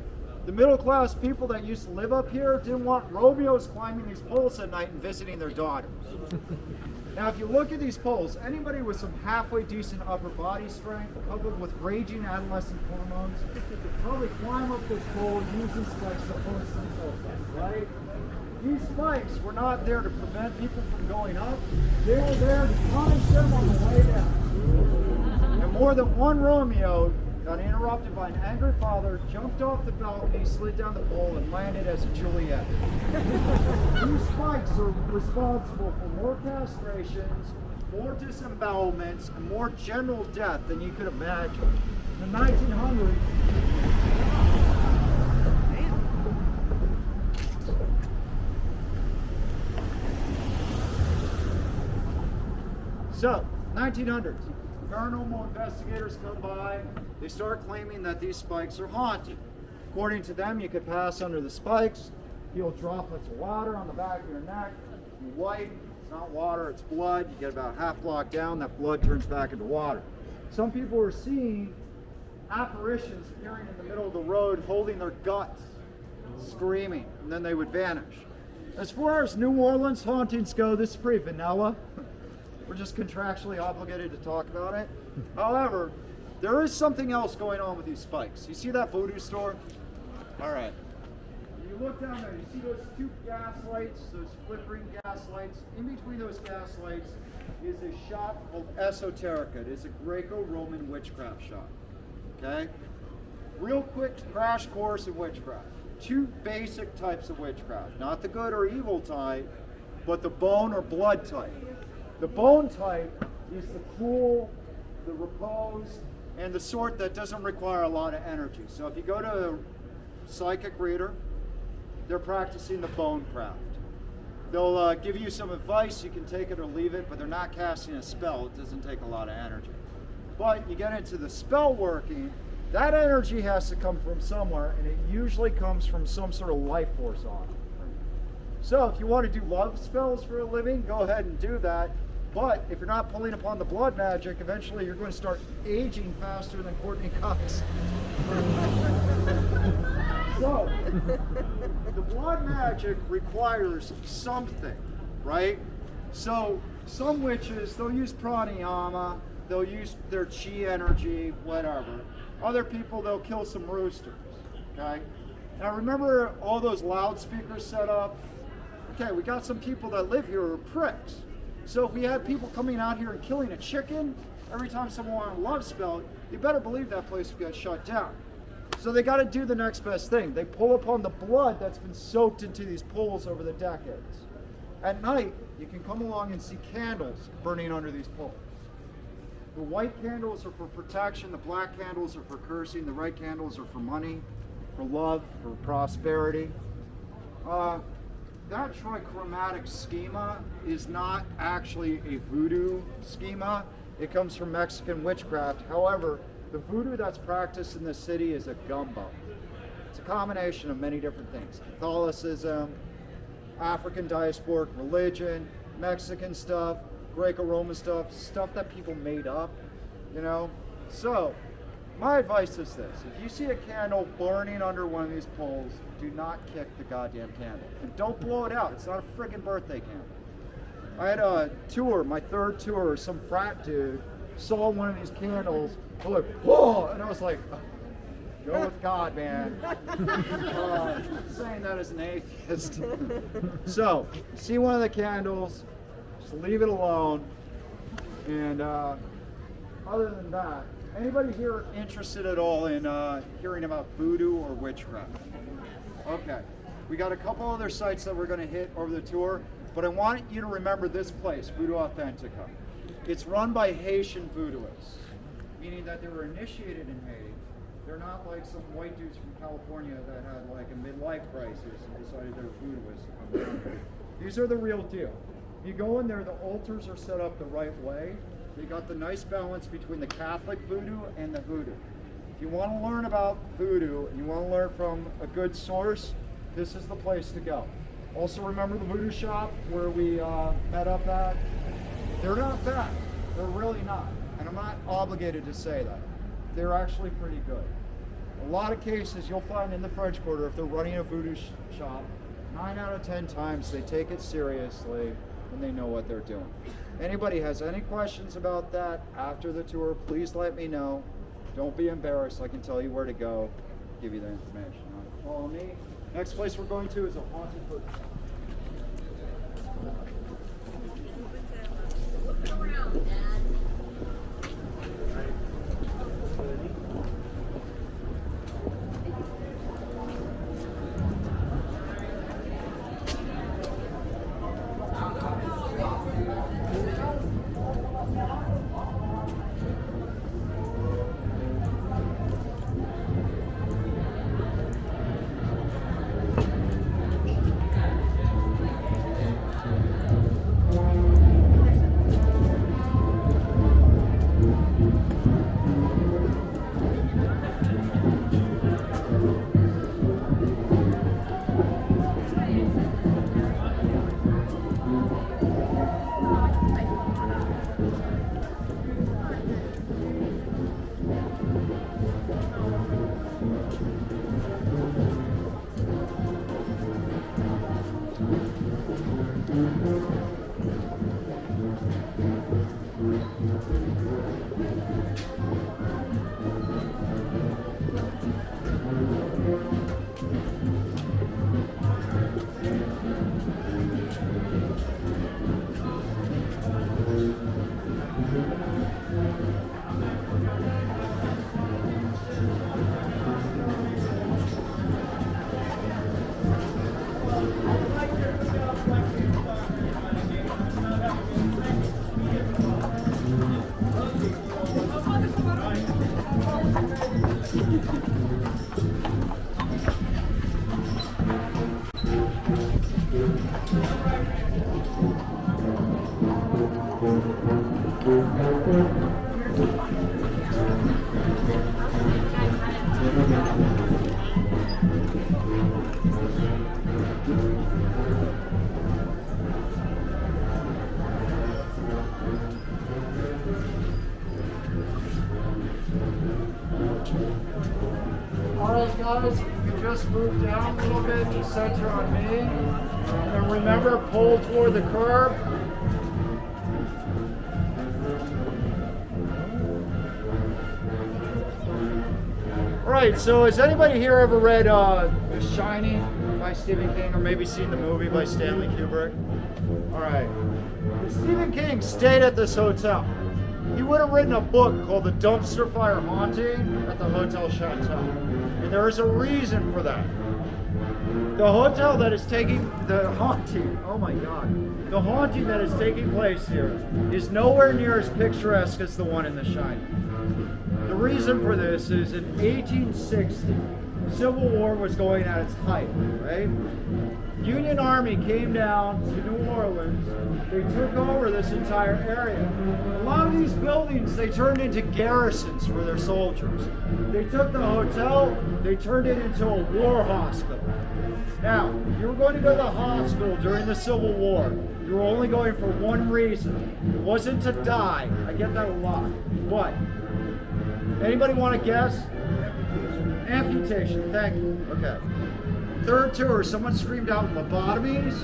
Speaker 9: the middle class people that used to live up here didn't want Romeos climbing these poles at night and visiting their daughters. Now, if you look at these poles, anybody with some halfway decent upper body strength, coupled with raging adolescent hormones, could probably climb up this pole using spikes to hoist themselves up, right? These spikes were not there to prevent people from going up. They were there to punish them on the way down. And more than one Romeo got interrupted by an angry father, jumped off the balcony, slid down the pole, and landed as a Juliet. These spikes are responsible for more castrations, more disembowelments, and more general death than you could imagine. In the 1900s, so, 1900s, paranormal investigators come by, they start claiming that these spikes are haunted. According to them, you could pass under the spikes, feel droplets of water on the back of your neck, you wipe, it's not water, it's blood, you get about half block down, that blood turns back into water. Some people are seeing apparitions appearing in the middle of the road holding their guts, screaming, and then they would vanish. As far as New Orleans hauntings go, this is pretty vanilla. We're just contractually obligated to talk about it. However, there is something else going on with these spikes. You see that voodoo store? All right. When you look down there, you see those two gas lights, those flickering gas lights. In between those gas lights is a shop called Esoterica. It is a Greco-Roman witchcraft shop. Okay? Real quick crash course in witchcraft. Two basic types of witchcraft. Not the good or evil type, but the bone or blood type. The bone type is the cool, the repose, and the sort that doesn't require a lot of energy. So if you go to a psychic reader, they're practicing the bone craft. They'll give you some advice, you can take it or leave it, but they're not casting a spell. It doesn't take a lot of energy. But you get into the spell working, that energy has to come from somewhere, and it usually comes from some sort of life force on it. So if you want to do love spells for a living, go ahead and do that. But if you're not pulling upon the blood magic, eventually you're going to start aging faster than Courtney Cox. So, the blood magic requires something, right? So, some witches, they'll use pranayama, they'll use their chi energy, whatever. Other people, they'll kill some roosters, okay? Now remember all those loudspeakers set up? Okay, we got some people that live here who are pricks. So if we had people coming out here and killing a chicken every time someone wanted a love spell, you better believe that place would get shut down. So they got to do the next best thing. They pull upon the blood that's been soaked into these pools over the decades. At night, you can come along and see candles burning under these pools. The white candles are for protection, the black candles are for cursing, the red candles are for money, for love, for prosperity. That trichromatic schema is not actually a voodoo schema. It comes from Mexican witchcraft. However, the voodoo that's practiced in the city is a gumbo. It's a combination of many different things. Catholicism, African diasporic religion, Mexican stuff, Greco-Roman stuff, stuff that people made up, you know? So, my advice is this. If you see a candle burning under one of these poles, do not kick the goddamn candle. And don't blow it out. It's not a friggin' birthday candle. I had a tour, my third tour, some frat dude saw one of these candles, I'm like, whoa! And I was like, go with God, man. Saying that as an atheist. So, see one of the candles, just leave it alone. And other than that, anybody here interested at all in hearing about voodoo or witchcraft? Okay, we got a couple other sites that we're going to hit over the tour, but I want you to remember this place, Voodoo Authentica. It's run by Haitian voodooists, meaning that they were initiated in Haiti. They're not like some white dudes from California that had like a midlife crisis and decided they're voodooists to come down here. These are the real deal. You go in there, the altars are set up the right way. They got the nice balance between the Catholic voodoo and the voodoo. If you want to learn about voodoo and you want to learn from a good source, this is the place to go. Also remember the voodoo shop where we met up at? They're not bad. They're really not. And I'm not obligated to say that. They're actually pretty good. A lot of cases you'll find in the French Quarter, if they're running a voodoo shop, 9 out of 10 times they take it seriously and they know what they're doing. Anybody has any questions about that after the tour, please let me know. Don't be embarrassed. I can tell you where to go, give you the information. Follow me. Next place we're going to is a haunted voodoo.
Speaker 2: Look around, Dad.
Speaker 9: Alright guys, you just move down a little bit to center on me. And remember, pull toward the curb. Alright, so has anybody here ever read The Shining by Stephen King, or maybe seen the movie by Stanley Kubrick? Alright. Stephen King stayed at this hotel. He would have written a book called The Dumpster Fire Haunting at the Hotel Chateau. And there is a reason for that. The hotel that is taking the haunting, oh my god, the haunting that is taking place here is nowhere near as picturesque as the one in The Shining. The reason for this is in 1860, Civil War was going at its height, right? Union Army came down to New Orleans. They took over this entire area. A lot of these buildings they turned into garrisons for their soldiers. They took the hotel, they turned it into a war hospital. Now, if you were going to go to the hospital during the Civil War, you were only going for one reason. It wasn't to die. I get that a lot. What? Anybody want to guess? Amputation. Thank you. Okay. Third tour, someone screamed out lobotomies.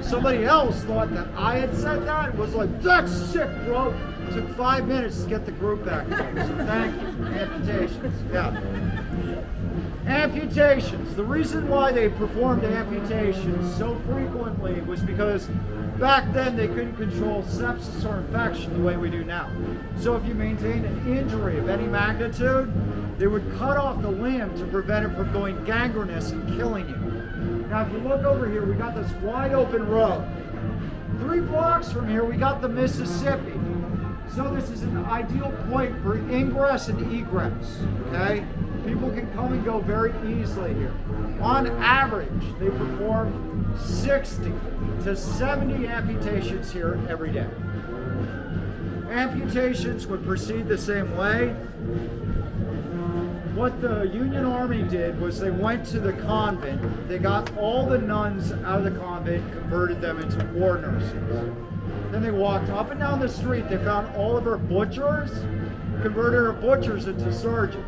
Speaker 9: Somebody else thought that I had said that. Was like, that's sick, bro. It took 5 minutes to get the group back together. So thank you. Amputations. Yeah. Amputations. The reason why they performed amputations so frequently was because back then they couldn't control sepsis or infection the way we do now. So if you maintained an injury of any magnitude, they would cut off the limb to prevent it from going gangrenous and killing you. Now if you look over here, we got this wide open road. 3 blocks from here, we got the Mississippi. So this is an ideal point for ingress and egress, okay? People can come and go very easily here. On average, they perform 60 to 70 amputations here every day. Amputations would proceed the same way. What the Union Army did was they went to the convent, they got all the nuns out of the convent, converted them into war nurses. Then they walked up and down the street, they found all of our butchers, converted our butchers into surgeons.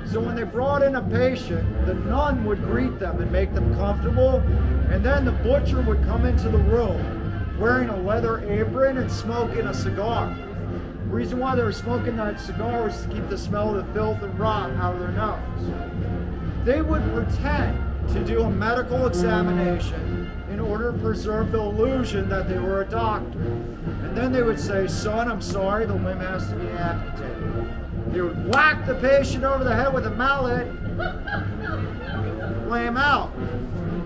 Speaker 9: So when they brought in a patient, the nun would greet them and make them comfortable, and then the butcher would come into the room wearing a leather apron and smoking a cigar. The reason why they were smoking that cigar was to keep the smell of the filth and rot out of their nose. They would pretend to do a medical examination in order to preserve the illusion that they were a doctor. And then they would say, son, I'm sorry, the limb has to be amputated. They would whack the patient over the head with a mallet, lay him out.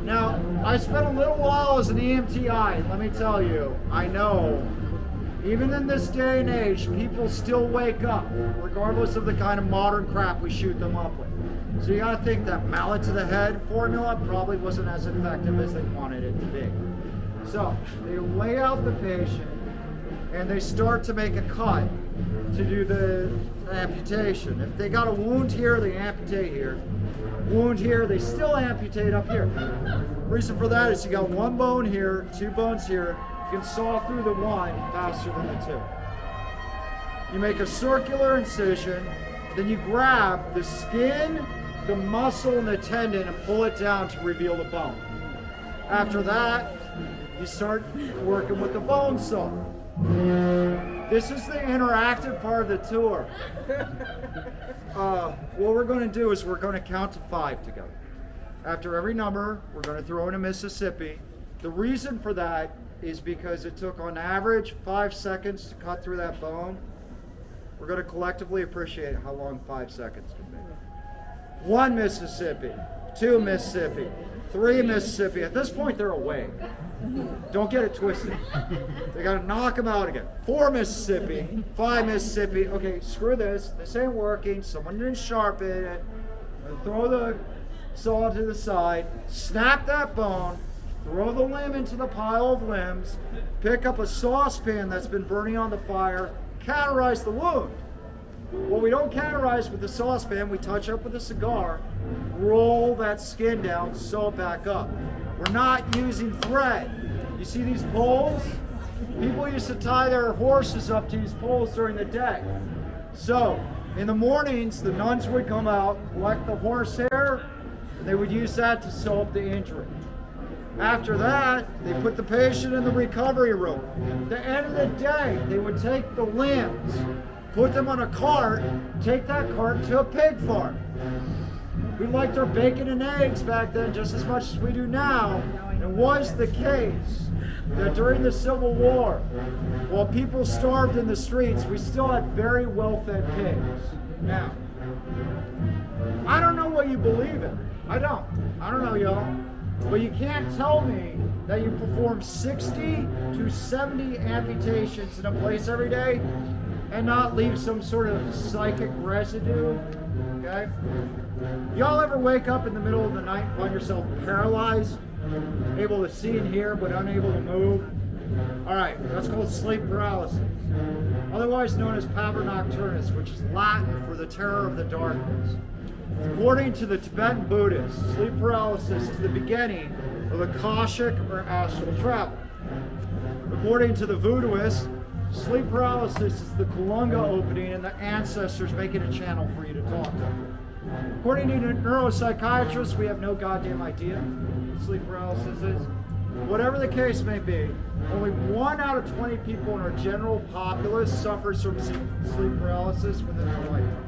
Speaker 9: Now, I spent a little while as an EMTI, and let me tell you, I know, even in this day and age, people still wake up, regardless of the kind of modern crap we shoot them up with. So you gotta think that mallet to the head formula probably wasn't as effective as they wanted it to be. So, they lay out the patient, and they start to make a cut to do the amputation. If they got a wound here, they amputate here. Wound here, they still amputate up here. Reason for that is you got 1 bone here, 2 bones here. You can saw through the 1 faster than the 2. You make a circular incision, then you grab the skin, the muscle, and the tendon and pull it down to reveal the bone. After that, you start working with the bone saw. This is the interactive part of the tour. What we're going to do is we're going to count to 5 together. After every number, we're going to throw in a Mississippi. The reason for that is because it took on average 5 seconds to cut through that bone. We're going to collectively appreciate how long 5 seconds can be. 1 Mississippi, 2 Mississippi, 3 Mississippi. At this point, they're awake. Don't get it twisted. They got to knock them out again. 4 Mississippi, 5 Mississippi. Okay, screw this. This ain't working. Someone didn't sharpen it. Throw the saw to the side. Snap that bone. Throw the limb into the pile of limbs. Pick up a saucepan that's been burning on the fire. Cauterize the wound. Well, we don't cauterize with the saucepan. We touch up with a cigar, roll that skin down, sew it back up. We're not using thread. You see these poles? People used to tie their horses up to these poles during the day. So, in the mornings, the nuns would come out, collect the horse hair, and they would use that to sew up the injury. After that, they put the patient in the recovery room. At the end of the day, they would take the limbs, put them on a cart, take that cart to a pig farm. We liked their bacon and eggs back then just as much as we do now. It was the case that during the Civil War, while people starved in the streets, we still had very well-fed pigs. Now, I don't know what you believe in. I don't know, y'all. But you can't tell me that you perform 60 to 70 amputations in a place every day and not leave some sort of psychic residue, okay? Y'all ever wake up in the middle of the night and find yourself paralyzed, able to see and hear but unable to move? All right, that's called sleep paralysis, otherwise known as pavor nocturnus, which is Latin for the terror of the darkness. According to the Tibetan Buddhists, sleep paralysis is the beginning of Akashic or astral travel. According to the Voodooists, sleep paralysis is the Kulunga opening and the ancestors making a channel for you to talk to. According to neuropsychiatrists, we have no goddamn idea what sleep paralysis is. Whatever the case may be, only 1 out of 20 people in our general populace suffers from sleep paralysis within their lifetime.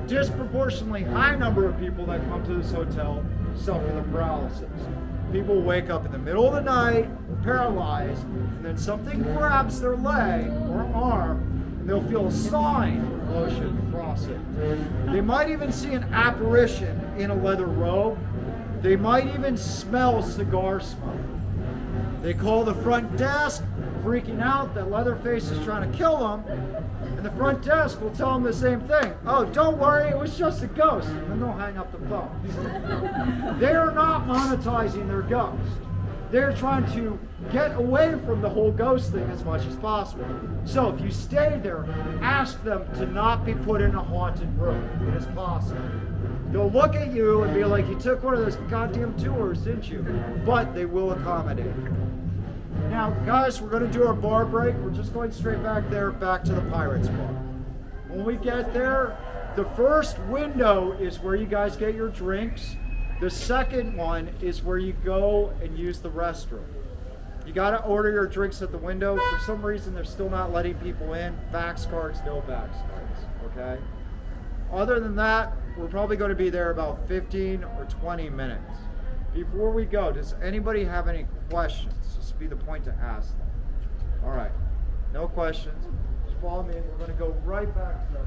Speaker 9: Disproportionately high number of people that come to this hotel suffer the paralysis. People wake up in the middle of the night, paralyzed, and then something grabs their leg or arm, and they'll feel a sawing motion across it. They might even see an apparition in a leather robe. They might even smell cigar smoke. They call the front desk, freaking out that Leatherface is trying to kill them, and the front desk will tell them the same thing. Oh, don't worry, it was just a ghost. And then they'll hang up the phone. They are not monetizing their ghost. They're trying to get away from the whole ghost thing as much as possible. So if you stay there, ask them to not be put in a haunted room. It is possible. They'll look at you and be like, you took one of those goddamn tours, didn't you? But they will accommodate. Now, guys, we're going to do our bar break. We're just going straight back there, back to the Pirates Bar. When we get there, the first window is where you guys get your drinks. The second one is where you go and use the restroom. You got to order your drinks at the window. For some reason, they're still not letting people in. Fax cards, no fax cards, okay? Other than that, we're probably going to be there about 15 or 20 minutes. Before we go, does anybody have any questions? This would be the point to ask them. All right, no questions. Just follow me. We're going to go right back to that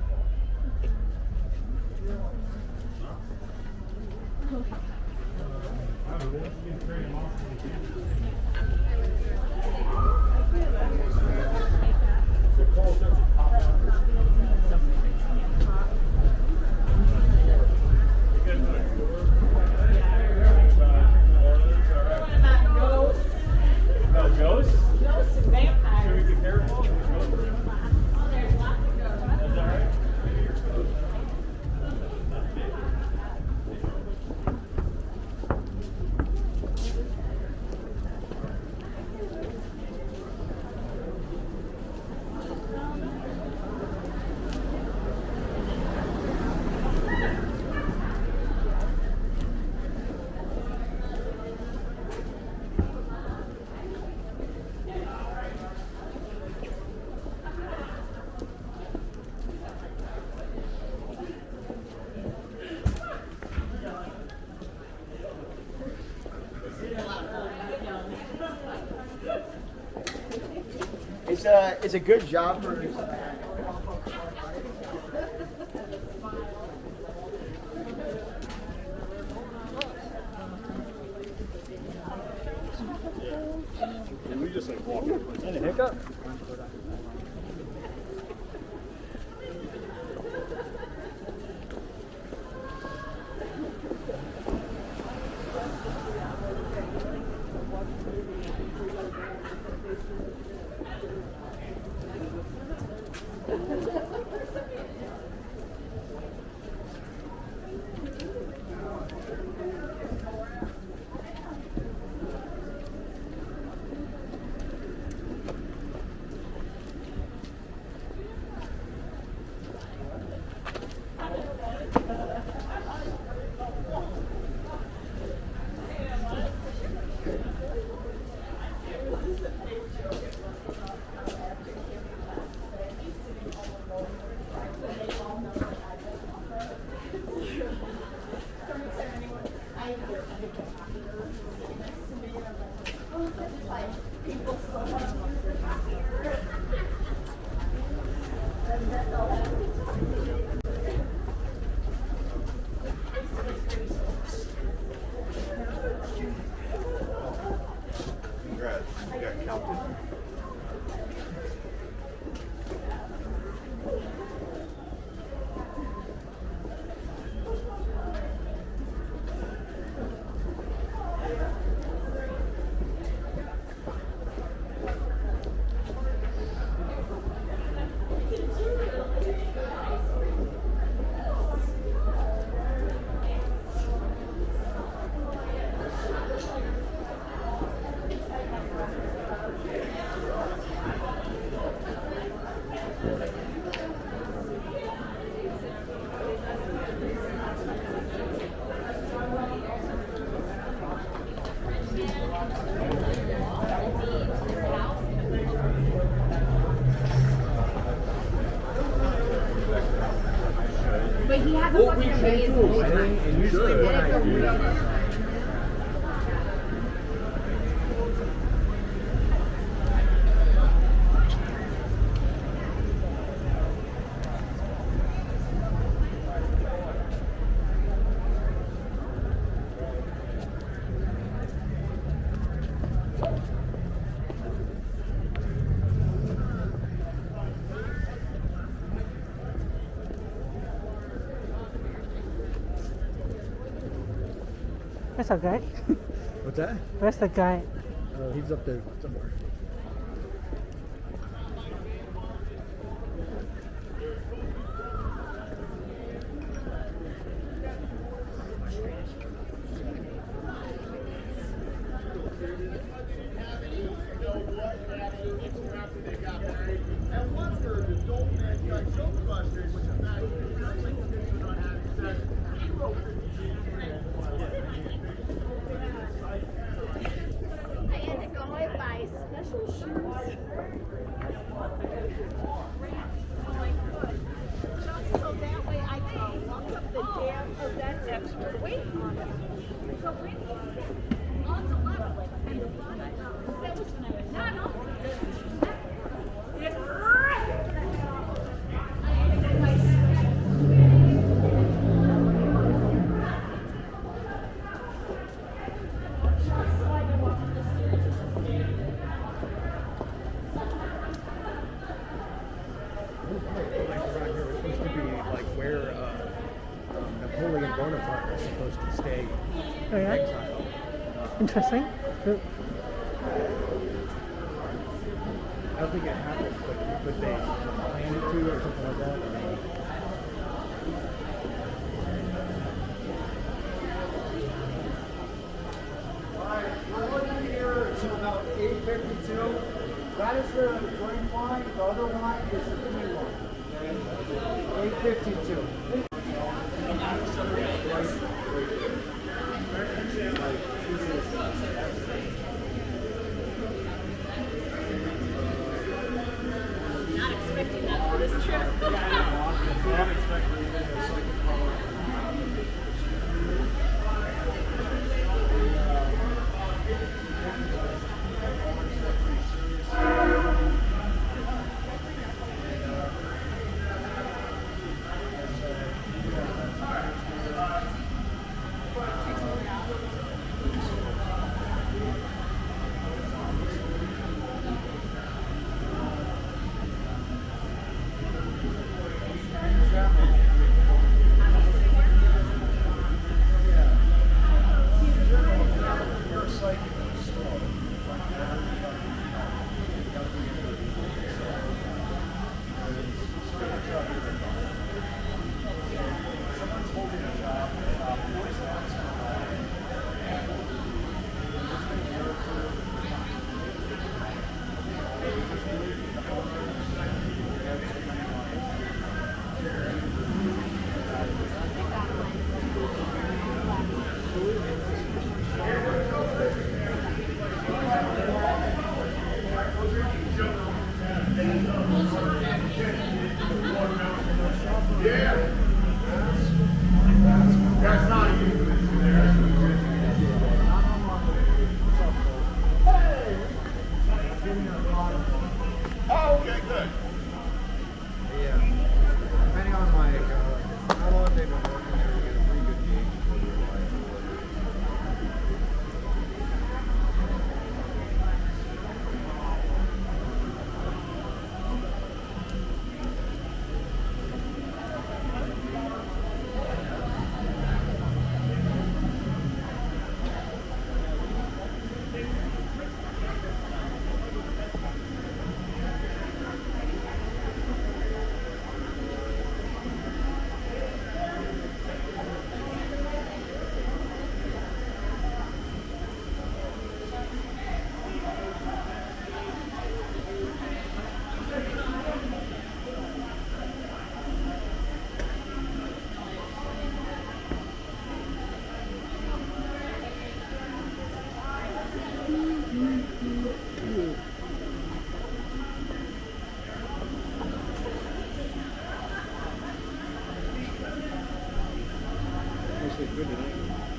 Speaker 6: Ghosts? Ghosts and vampires. Should we be careful?
Speaker 10: Oh, there's lots of ghosts.
Speaker 6: That's all right.
Speaker 5: It's a good job for
Speaker 6: we just like walk in.
Speaker 4: And a hiccup?
Speaker 8: Where's our guy?
Speaker 4: What's that?
Speaker 8: Where's the guy?
Speaker 4: He's up there somewhere.
Speaker 10: I had to go and buy special shoes. Just so that way I can look up the dam of that extra weight on it. So when he said on the level, and that was not on. I had to go buy special.
Speaker 4: Around here, it's supposed to be like where Napoleon Bonaparte was supposed to stay
Speaker 8: Oh,
Speaker 4: in
Speaker 8: yeah?
Speaker 4: exile.
Speaker 8: Interesting.
Speaker 4: I don't think it happened, but they planned it to or something like that.
Speaker 9: Alright, we're looking here to about 8:52. That is the green line, the other line is the green line. Okay? 8:52.
Speaker 10: Not expecting that for this trip.
Speaker 6: I'm expecting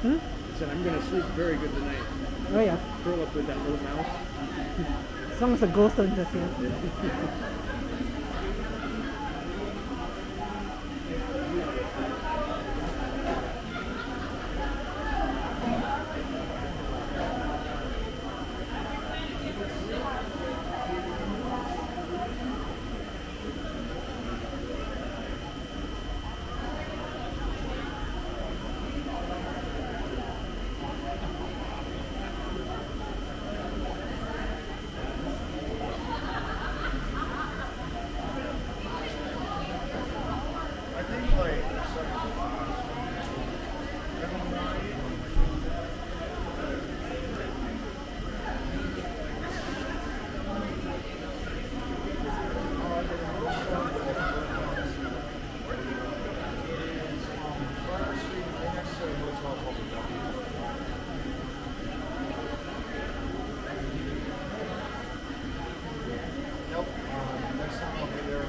Speaker 4: I said, I'm going to sleep very good tonight.
Speaker 8: Oh yeah.
Speaker 4: Curl up with that little mouse.
Speaker 8: As long as the ghost don't interfere.
Speaker 3: I think like Nope. Next time I'll be there.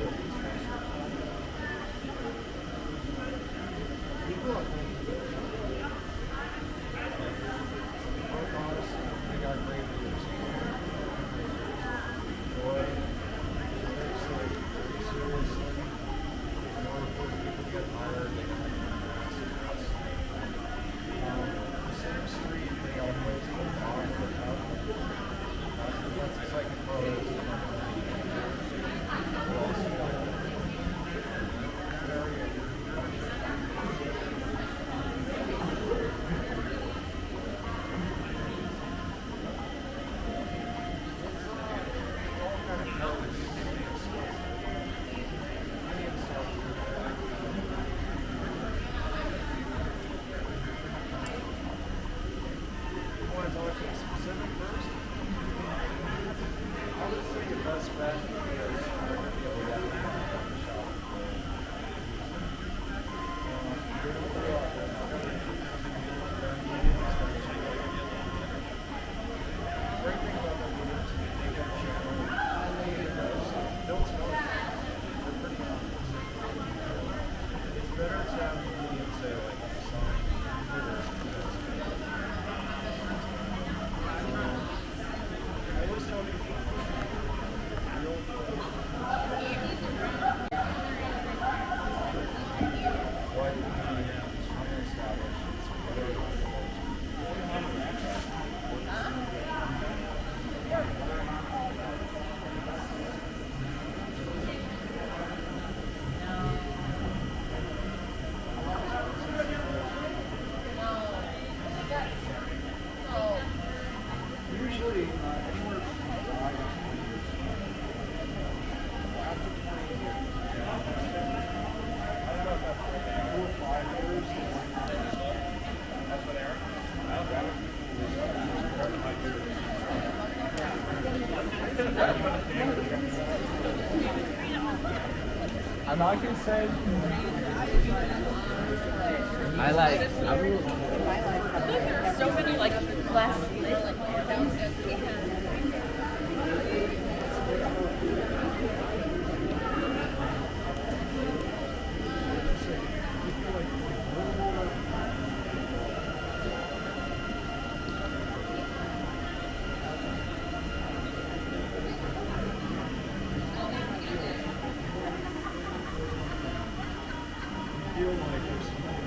Speaker 3: People, I think, both honestly, they got great leaders. Boy, it's like, seriously, in order for people to get hired, they have to the same street, they all go to the bottom of the town. That's the second road. Want to talk to a specific person? I would say your best bet is you're going to be able to get them out of the shop. Great thing about that meetings is they get a channel. Don't tell them. They're pretty honest. It's better to have the meeting say like, I'm sorry, I always tell people, usually anywhere from 5 to 20 years. After 20 years, I don't know if that's 4 or 5 years. That's what Eric. I'm not gonna say.
Speaker 1: I like.
Speaker 7: There's so many like less.
Speaker 3: Feel like there's something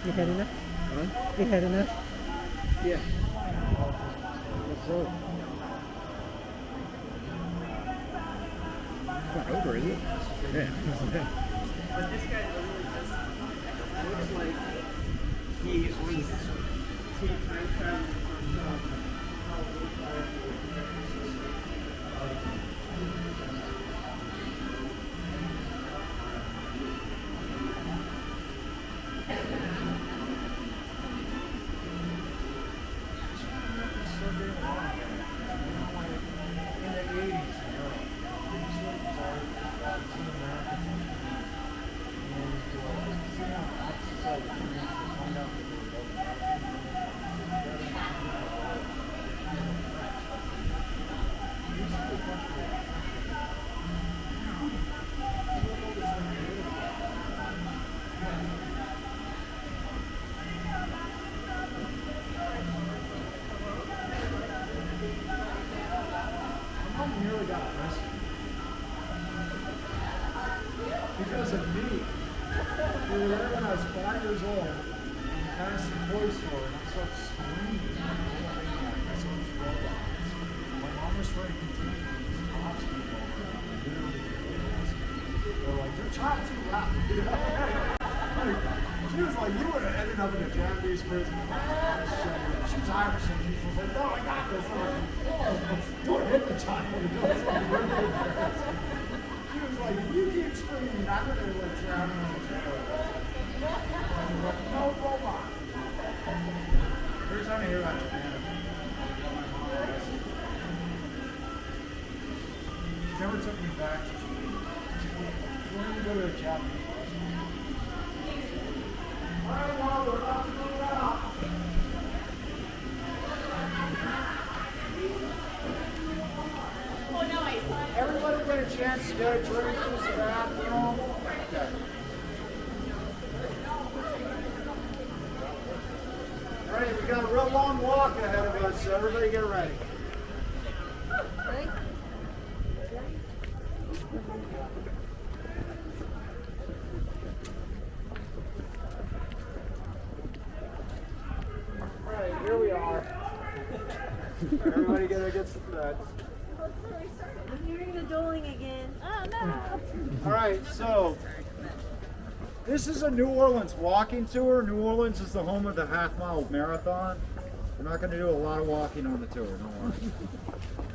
Speaker 8: You had enough?
Speaker 4: Huh?
Speaker 8: You had enough?
Speaker 4: Yeah. What's wrong? It's not over, is it? Yeah.
Speaker 1: But this guy literally just looks like he was time traveling from
Speaker 9: nearly got arrested because of me. We were there when I was 5 years old, and we passed the toy store, and I started screaming. I saw these robots. My mom was trying to continue these cops came over, and literally they're like, "Your child too loud." She was like, "You would have ended up in a Japanese prison." She's Irish, and she was like, "No, I got this." I'm like, "Oh, don't hit the child." She was like, "If you keep screaming, I'm going to let you out of the toilet." I'm like, "No robot." Every time I hear about Japan, she never took me back to Japan. She wanted to go to a Japanese restaurant. All right, well, we're about to go out. Everybody get a chance to get a drink, use the bathroom. Okay. All right, we got a real long walk ahead of us, so everybody get ready. All right, here we are. Everybody get against the fence.
Speaker 11: I'm hearing the doling again. Oh no!
Speaker 9: All right, so this is a New Orleans walking tour. New Orleans is the home of the half-mile marathon. We're not going to do a lot of walking on the tour, don't worry.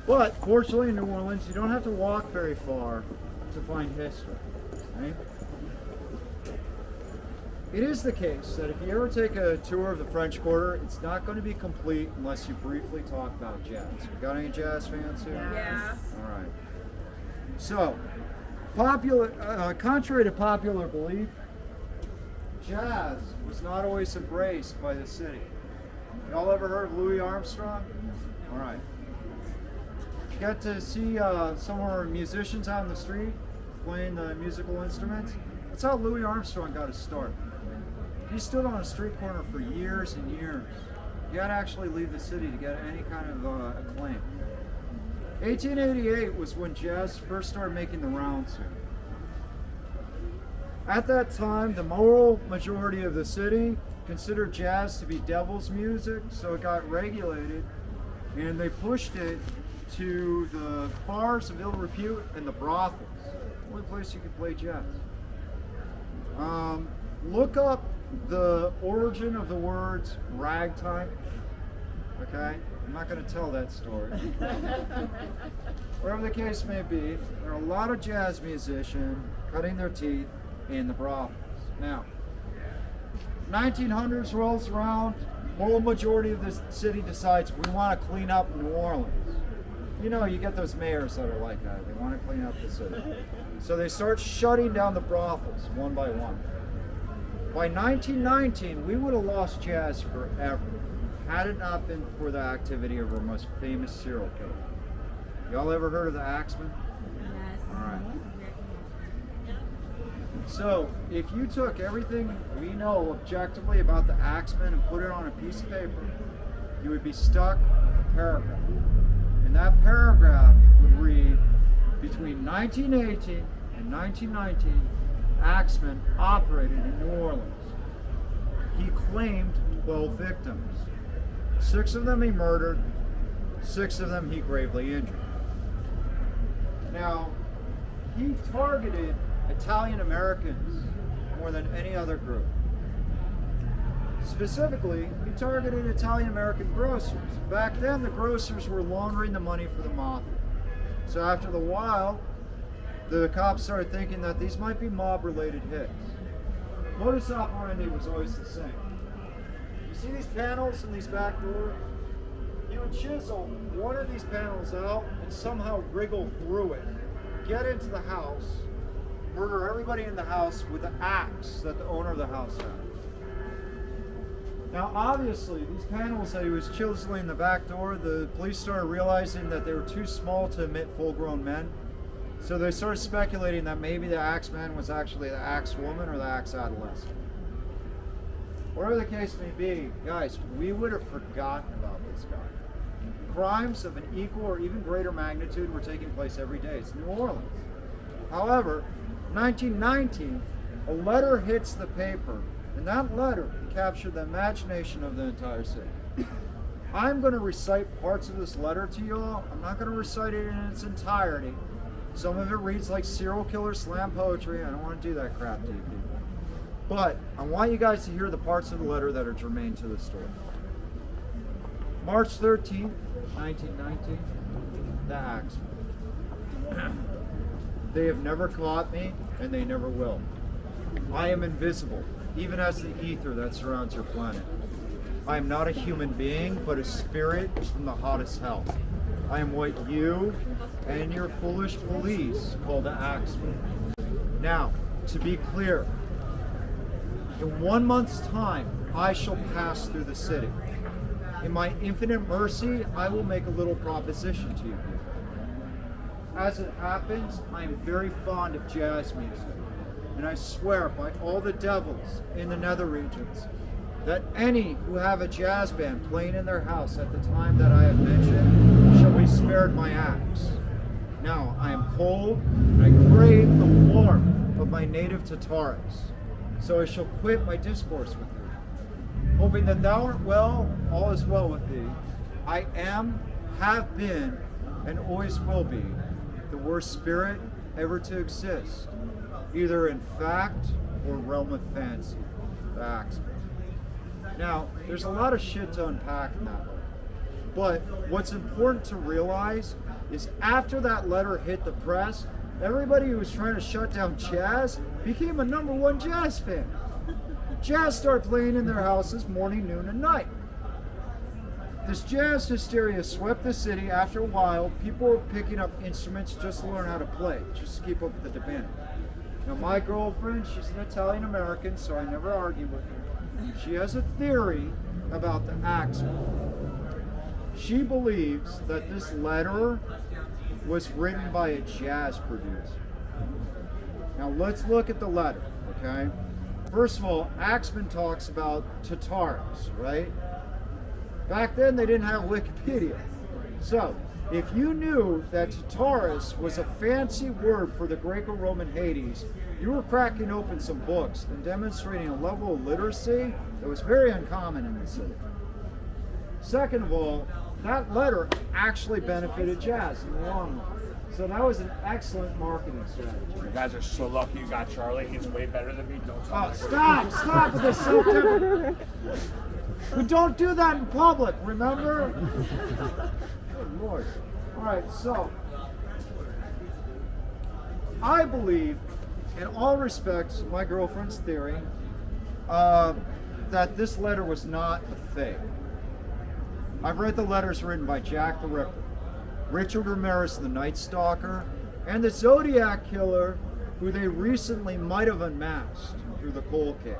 Speaker 9: But fortunately in New Orleans, you don't have to walk very far to find history. Right? It is the case that if you ever take a tour of the French Quarter, it's not going to be complete unless you briefly talk about jazz. You got any jazz fans here?
Speaker 7: Yeah.
Speaker 9: All right. So, contrary to popular belief, jazz was not always embraced by the city. Y'all ever heard of Louis Armstrong? All right. Got to see some of our musicians out in the street playing the musical instruments. That's how Louis Armstrong got his start. He stood on a street corner for years and years. You had to actually leave the city to get any kind of acclaim. 1888 was when jazz first started making the rounds here. At that time, the moral majority of the city considered jazz to be devil's music, so it got regulated, and they pushed it to the bars of ill repute and the brothels. Only place you could play jazz. Look up the origin of the words ragtime. Okay? I'm not going to tell that story. Whatever the case may be, there are a lot of jazz musicians cutting their teeth in the brothels. Now, 1900s rolls around, whole majority of the city decides we want to clean up New Orleans. You know, you get those mayors that are like that. They want to clean up the city. So they start shutting down the brothels one by one. By 1919, we would have lost jazz forever had it not been for the activity of our most famous serial killer. Y'all ever heard of the Axeman?
Speaker 11: Yes.
Speaker 9: All right. So, if you took everything we know objectively about the Axeman and put it on a piece of paper, you would be stuck with a paragraph. And that paragraph would read, between 1918 and 1919, Axeman operated in New Orleans. He claimed 12 victims. 6 of them he murdered, 6 of them he gravely injured. Now, he targeted Italian Americans more than any other group. Specifically, he targeted Italian American grocers. Back then, the grocers were laundering the money for the mafia. So after a while, the cops started thinking that these might be mob-related hits. Modus operandi was always the same. You see these panels in these back doors? You would chisel one of these panels out and somehow wriggle through it, get into the house, murder everybody in the house with the axe that the owner of the house had. Now, obviously, these panels that he was chiseling in the back door, the police started realizing that they were too small to admit full-grown men. So they started speculating that maybe the Axeman was actually the axe woman or the axe adolescent. Whatever the case may be, guys, we would have forgotten about this guy. Crimes of an equal or even greater magnitude were taking place every day. It's New Orleans. However, 1919, a letter hits the paper, and that letter captured the imagination of the entire city. I'm going to recite parts of this letter to you all. I'm not going to recite it in its entirety. Some of it reads like serial killer slam poetry. I don't want to do that crap to you people. But I want you guys to hear the parts of the letter that are germane to the story. March 13th, 1919, the Axeman. They have never caught me, and they never will. I am invisible, even as the ether that surrounds your planet. I am not a human being, but a spirit from the hottest hell. I am what you and your foolish police call the Axeman. Now, to be clear, in 1 month's time, I shall pass through the city. In my infinite mercy, I will make a little proposition to you. As it happens, I am very fond of jazz music, and I swear by all the devils in the nether regions that any who have a jazz band playing in their house at the time that I have mentioned shall be spared my axe. Now, I am cold, and I crave the warmth of my native Tartarus, so I shall quit my discourse with thee. Hoping that thou art well, all is well with thee. I am, have been, and always will be the worst spirit ever to exist, either in fact or realm of fancy, the Axeman. Now, there's a lot of shit to unpack in that way. But what's important to realize is after that letter hit the press, everybody who was trying to shut down jazz became a #1 jazz fan. Jazz started playing in their houses morning, noon, and night. This jazz hysteria swept the city. After a while, people were picking up instruments just to learn how to play, just to keep up with the demand. Now, my girlfriend, she's an Italian American, so I never argue with her. She has a theory about the Axeman. She believes that this letter was written by a jazz producer. Now, let's look at the letter, okay? First of all, Axeman talks about Tartarus, right? Back then, they didn't have Wikipedia. So, If you knew that Tartarus was a fancy word for the Greco-Roman Hades, you were cracking open some books and demonstrating a level of literacy that was very uncommon in the city. Second of all, that letter actually benefited jazz in the long run. So that was an excellent marketing strategy.
Speaker 6: You guys are so lucky you got Charlie. He's way better than me. Don't tell me.
Speaker 9: Stop with this self-deprecation. We don't do that in public, remember? Good Lord. All right, so I believe, in all respects, my girlfriend's theory, that this letter was not a fake. I've read the letters written by Jack the Ripper, Richard Ramirez the Night Stalker, and the Zodiac Killer, who they recently might have unmasked through the cold case.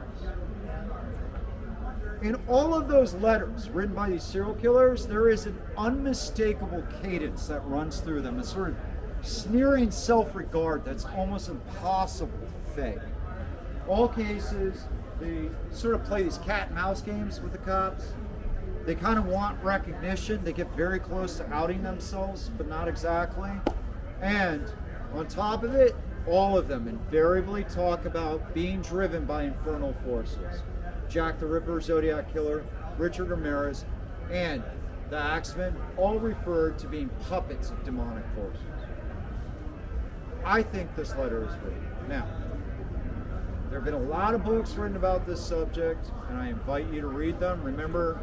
Speaker 9: In all of those letters written by these serial killers, there is an unmistakable cadence that runs through them, a sort of sneering self-regard that's almost impossible to fake. All cases, they sort of play these cat and mouse games with the cops. They kind of want recognition. They get very close to outing themselves, but not exactly. And on top of it, all of them invariably talk about being driven by infernal forces. Jack the Ripper, Zodiac Killer, Richard Ramirez, and the Axemen all referred to being puppets of demonic forces. I think this letter is fake. Now, there have been a lot of books written about this subject, and I invite you to read them. Remember,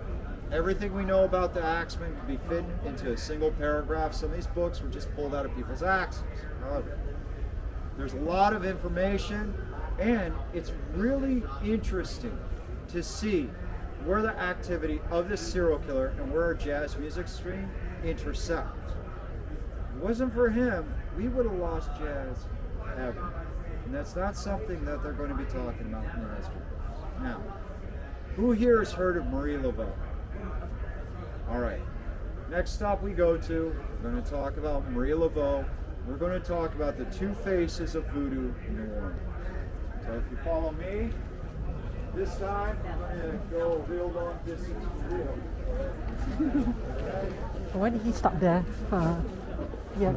Speaker 9: everything we know about the Axemen can be fit into a single paragraph. Some of these books were just pulled out of people's axes. However, there's a lot of information, and it's really interesting to see where the activity of this serial killer and where our jazz music stream intersect. If it wasn't for him, we would have lost jazz ever. And that's not something that they're going to be talking about in the history books. Now, who here has heard of Marie Laveau? All right. Next stop we go to, we're going to talk about Marie Laveau. We're going to talk about the two faces of voodoo in New Orleans. So if you follow me, this time I'm going to go real long distance for real.
Speaker 8: Why did he stop there? Yeah.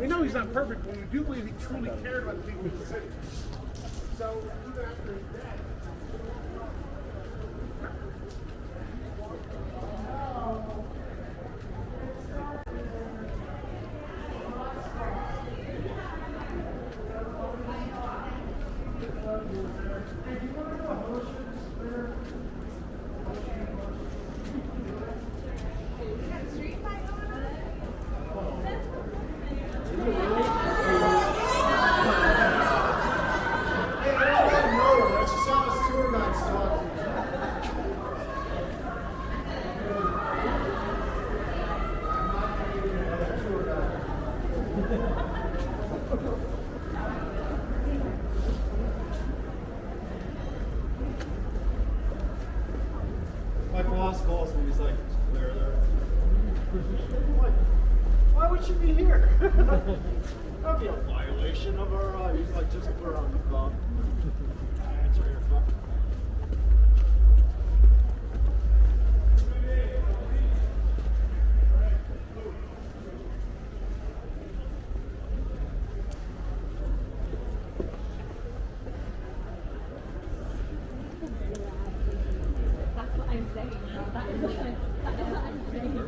Speaker 5: We know he's not perfect, but we do believe he truly cared about the people of the city. So even after his death,
Speaker 9: My boss calls me, he's like, there. Why would you be here? That'd be a violation of our, he's like, just put her on the phone. Answer your phone.
Speaker 11: That's what I'm saying. That is what I'm saying.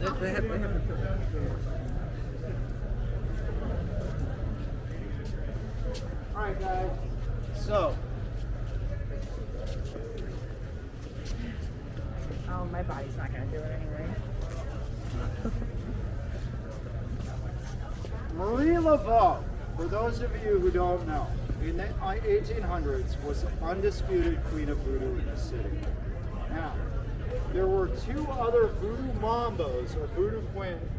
Speaker 1: They have
Speaker 9: All right, guys. So,
Speaker 7: Oh, my body's not gonna do it anyway.
Speaker 9: Marie Laveau, for those of you who don't know, in the 1800s was the undisputed queen of voodoo in the city. Now, there were two other voodoo mambos or voodoo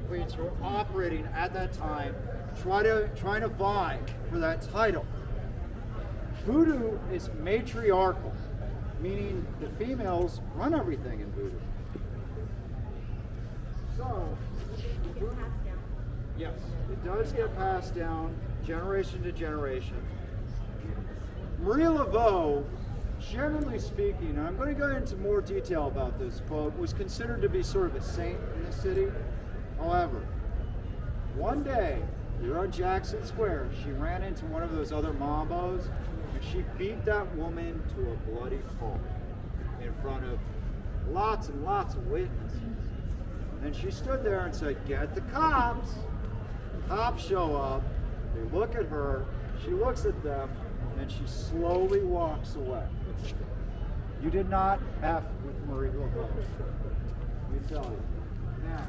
Speaker 9: queens who were operating at that time, trying to vie for that title. Voodoo is matriarchal, meaning the females run everything in voodoo. So, yes, it does get passed down generation to generation. Marie Laveau, generally speaking, and I'm going to go into more detail about this, but was considered to be sort of a saint in the city. However, one day, here on Jackson Square, she ran into one of those other mambos, and she beat that woman to a bloody pulp in front of lots and lots of witnesses. And she stood there and said, "Get the cops." Cops show up, they look at her, she looks at them, and she slowly walks away. You did not F with Marie Laveau. Let me tell you. Now,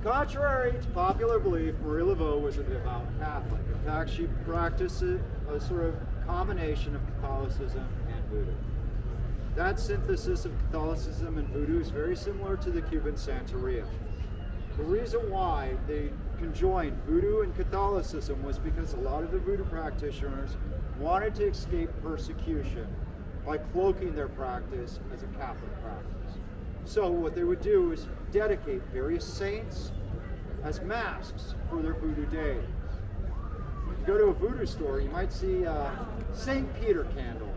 Speaker 9: contrary to popular belief, Marie Laveau was a devout Catholic. In fact, she practiced a sort of combination of Catholicism and voodoo. That synthesis of Catholicism and voodoo is very similar to the Cuban Santeria. The reason why they conjoined voodoo and Catholicism was because a lot of the voodoo practitioners wanted to escape persecution by cloaking their practice as a Catholic practice. So what they would do is dedicate various saints as masks for their voodoo deities. If you go to a voodoo store, you might see a St. Peter candle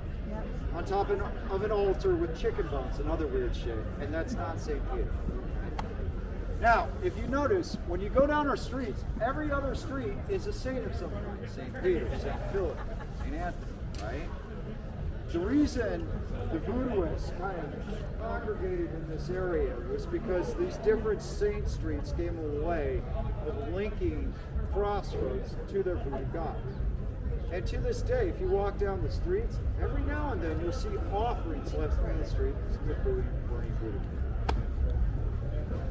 Speaker 9: on top of an altar with chicken bones and other weird shit, and that's not St. Peter. Now, if you notice, when you go down our streets, every other street is a saint of some kind. St. Peter, St. Philip, St. Anthony, right? The reason the voodooists kind of congregated in this area was because these different saint streets came a way of linking crossroads to their voodoo gods. And to this day, if you walk down the streets, every now and then you'll see offerings left on the street for any voodoo.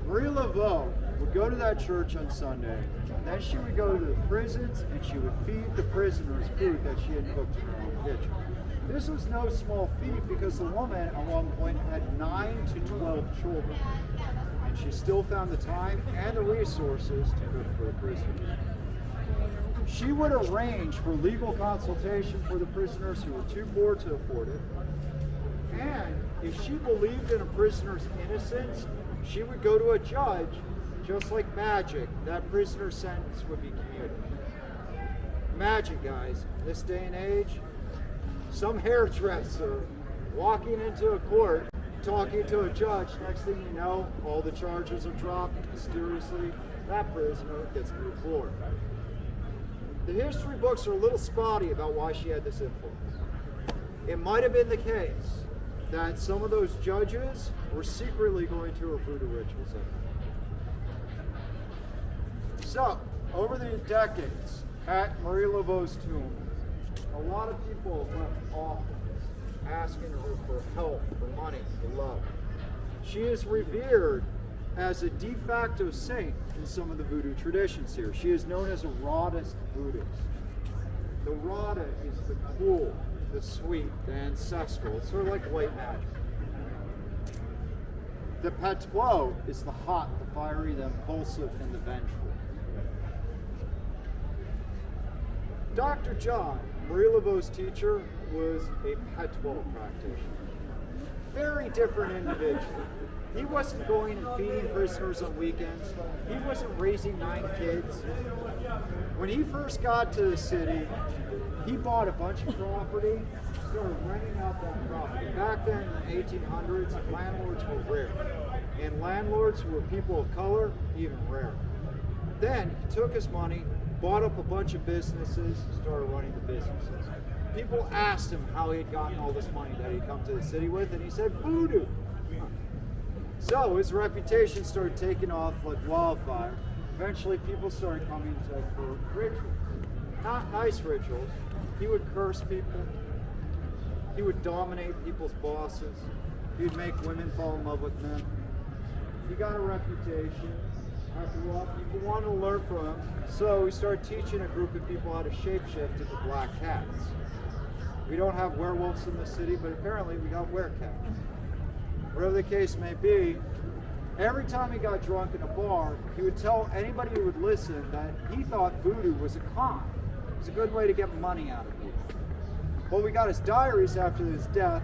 Speaker 9: Marie Laveau would go to that church on Sunday, and then she would go to the prisons and she would feed the prisoners food that she had cooked in her own kitchen. This was no small feat because the woman at one point had 9 to 12 children, and she still found the time and the resources to cook for the prisoners. She would arrange for legal consultation for the prisoners who were too poor to afford it, and if she believed in a prisoner's innocence, she would go to a judge, just like magic, that prisoner's sentence would be commuted. Magic, guys, this day and age, some hairdresser walking into a court, talking to a judge, next thing you know, all the charges are dropped, mysteriously, that prisoner gets moved forward. The history books are a little spotty about why she had this influence. It might have been the case that some of those judges were secretly going to her voodoo rituals. So, over the decades, at Marie Laveau's tomb, a lot of people left offerings, asking her for help, for money, for love. She is revered as a de facto saint in some of the voodoo traditions here. She is known as a Rodist Buddhist. The Rada is the cool, the sweet, the ancestral. It's sort of like white magic. The Patois is the hot, the fiery, the impulsive, and the vengeful. Dr. John, Marie Laveau's teacher, was a Patois practitioner. Very different individual. He wasn't going and feeding prisoners on weekends. He wasn't raising 9 kids. When he first got to the city, he bought a bunch of property, started renting out that property. Back then in the 1800s, landlords were rare. And landlords who were people of color, even rarer. Then he took his money, bought up a bunch of businesses, started running the businesses. People asked him how he had gotten all this money that he'd come to the city with, and he said, voodoo. So his reputation started taking off like wildfire. Eventually people started coming to for rituals. Not nice rituals. He would curse people. He would dominate people's bosses. He'd make women fall in love with men. He got a reputation. After all, people wanted to learn from him. So he started teaching a group of people how to shapeshift into black cats. We don't have werewolves in the city, but apparently we got werecats. Whatever the case may be, every time he got drunk in a bar, he would tell anybody who would listen that he thought voodoo was a con. It was a good way to get money out of people. Well, we got his diaries after his death,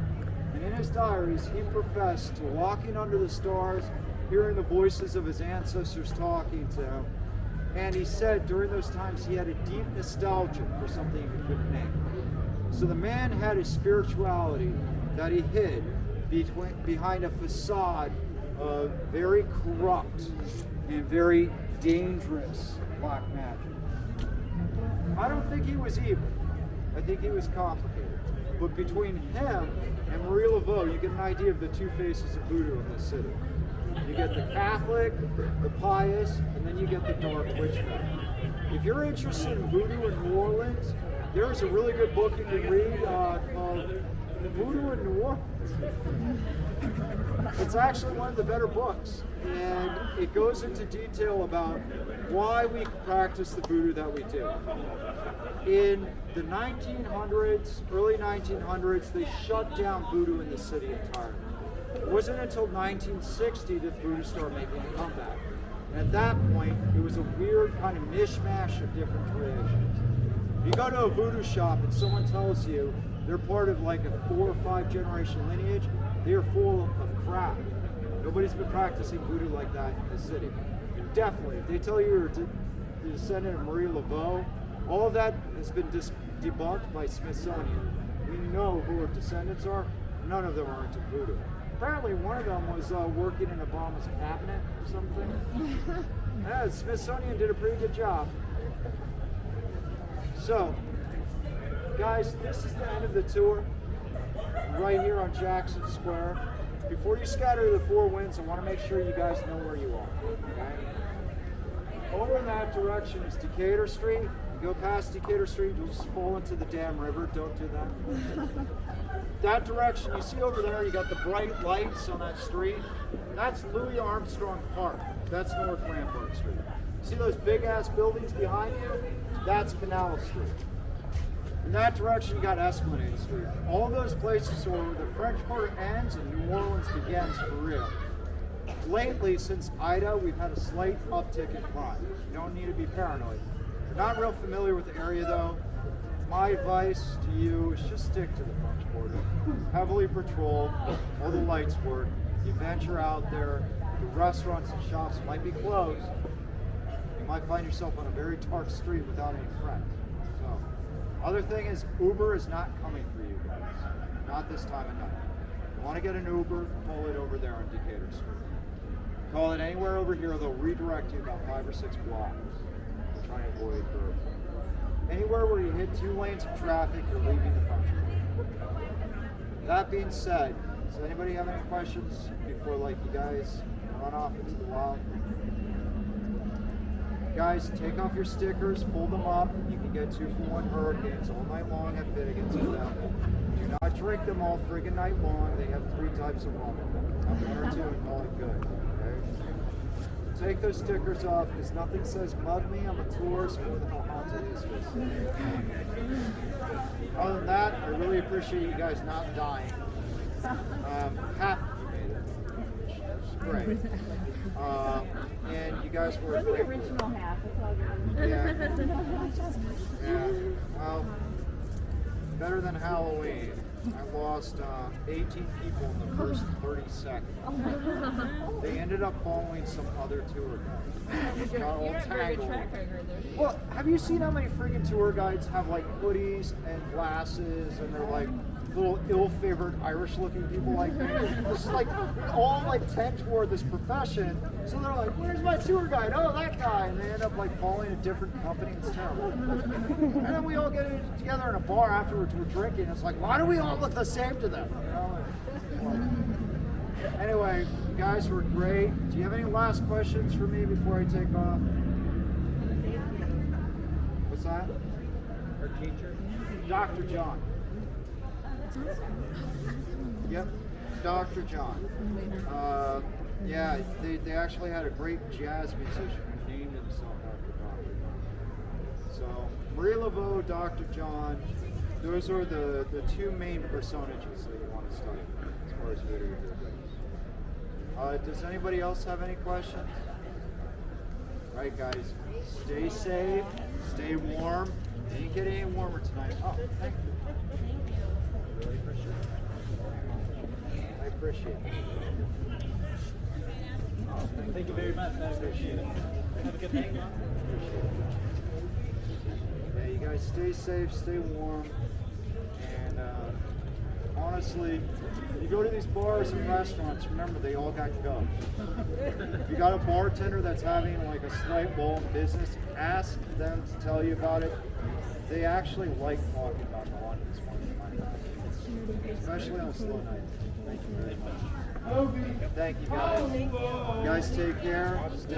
Speaker 9: and in his diaries, he professed to walking under the stars, hearing the voices of his ancestors talking to him, and he said during those times he had a deep nostalgia for something he couldn't name. So the man had a spirituality that he hid behind a facade of very corrupt and very dangerous black magic. I don't think he was evil. I think he was complicated. But between him and Marie Laveau, you get an idea of the two faces of voodoo in this city. You get the Catholic, the pious, and then you get the dark witch doctor. If you're interested in voodoo in New Orleans, there's a really good book you can read called Voodoo in New Orleans. It's actually one of the better books, and it goes into detail about why we practice the voodoo that we do. In the 1900s, early 1900s, they shut down voodoo in the city entirely. It wasn't until 1960 that voodoo started making a comeback. And at that point, it was a weird kind of mishmash of different traditions. If you go to a voodoo shop and someone tells you they're part of like a 4 or 5 generation lineage, they are full of crap. Nobody's been practicing voodoo like that in the city. And definitely, if they tell you you're the descendant of Marie Laveau, all of that has been debunked by Smithsonian. We know who our descendants are. None of them are into voodoo. Apparently one of them was working in Obama's cabinet or something. Yeah, Smithsonian did a pretty good job. So, guys, this is the end of the tour, right here on Jackson Square. Before you scatter to the 4 winds, I want to make sure you guys know where you are, okay? Over in that direction is Decatur Street. You go past Decatur Street, you'll just fall into the damn river. Don't do that. That direction, you see over there, you got the bright lights on that street. That's Louis Armstrong Park. That's North Rampart Street. See those big ass buildings behind you? That's Canal Street. In that direction, you got Esplanade Street. All of those places are where the French Quarter ends and New Orleans begins for real. Lately, since Ida, we've had a slight uptick in crime. You don't need to be paranoid. If you're not real familiar with the area though, my advice to you is just stick to the French Quarter. Heavily patrolled, all the lights work. You venture out there, the restaurants and shops might be closed. You might find yourself on a very dark street without any friends. So, other thing is Uber is not coming for you guys. Not this time of night. If you want to get an Uber, call it over there on Decatur Street. Call it anywhere over here, they'll redirect you about 5 or 6 blocks. Try and avoid burglary. Anywhere where you hit 2 lanes of traffic, you're leaving the French Quarter. That being said, does anybody have any questions before you guys run off into the wild? Guys, take off your stickers, fold them up. You can get 2 for 1 hurricanes all night long at Finnegan's with them. Do not drink them all friggin' night long. They have 3 types of rum in them. Have 1 or 2 and call it good. Okay? Take those stickers off because nothing says mug me. I'm a tourist more than how haunted is this. Other than that, I really appreciate you guys not dying. Half of you made it, which is great. And you guys were
Speaker 11: We're the original half. That's all good.
Speaker 9: Yeah. Well, better than Halloween. I lost 18 people in the first 30 seconds. They ended up following some other tour guide. Got all tangled. Well, have you seen how many freaking tour guides have hoodies and glasses and they're little ill-favored Irish-looking people like me? This is we all tend toward this profession. So they're like, "Where's my tour guide? Oh, that guy!" And they end up following a different company. It's terrible. And then we all get together in a bar afterwards. We're drinking. It's like, why do we all look the same to them? You know? Anyway, you guys were great. Do you have any last questions for me before I take off? What's that?
Speaker 1: Our teacher.
Speaker 9: Dr. John. Yep, Dr. John. Yeah, they actually had a great jazz musician who named himself after Dr. John. So, Marie Laveau, Dr. John, those are the two main personages that you want to study as far as video goes. Does anybody else have any questions? All right, guys, stay safe, stay warm. Didn't get any warmer tonight. Oh, thank you. Really appreciate it. I appreciate it. Oh,
Speaker 1: Thank you very much. I appreciate it. Have a good night.
Speaker 9: Yeah, you guys stay safe, stay warm, and honestly, you go to these bars and restaurants, remember they all got gum. If you got a bartender that's having like a slight lull in business, ask them to tell you about it. They actually like talking about the London's one, especially on a slow night. Thank you very much. Thank you guys. You guys take care. Stay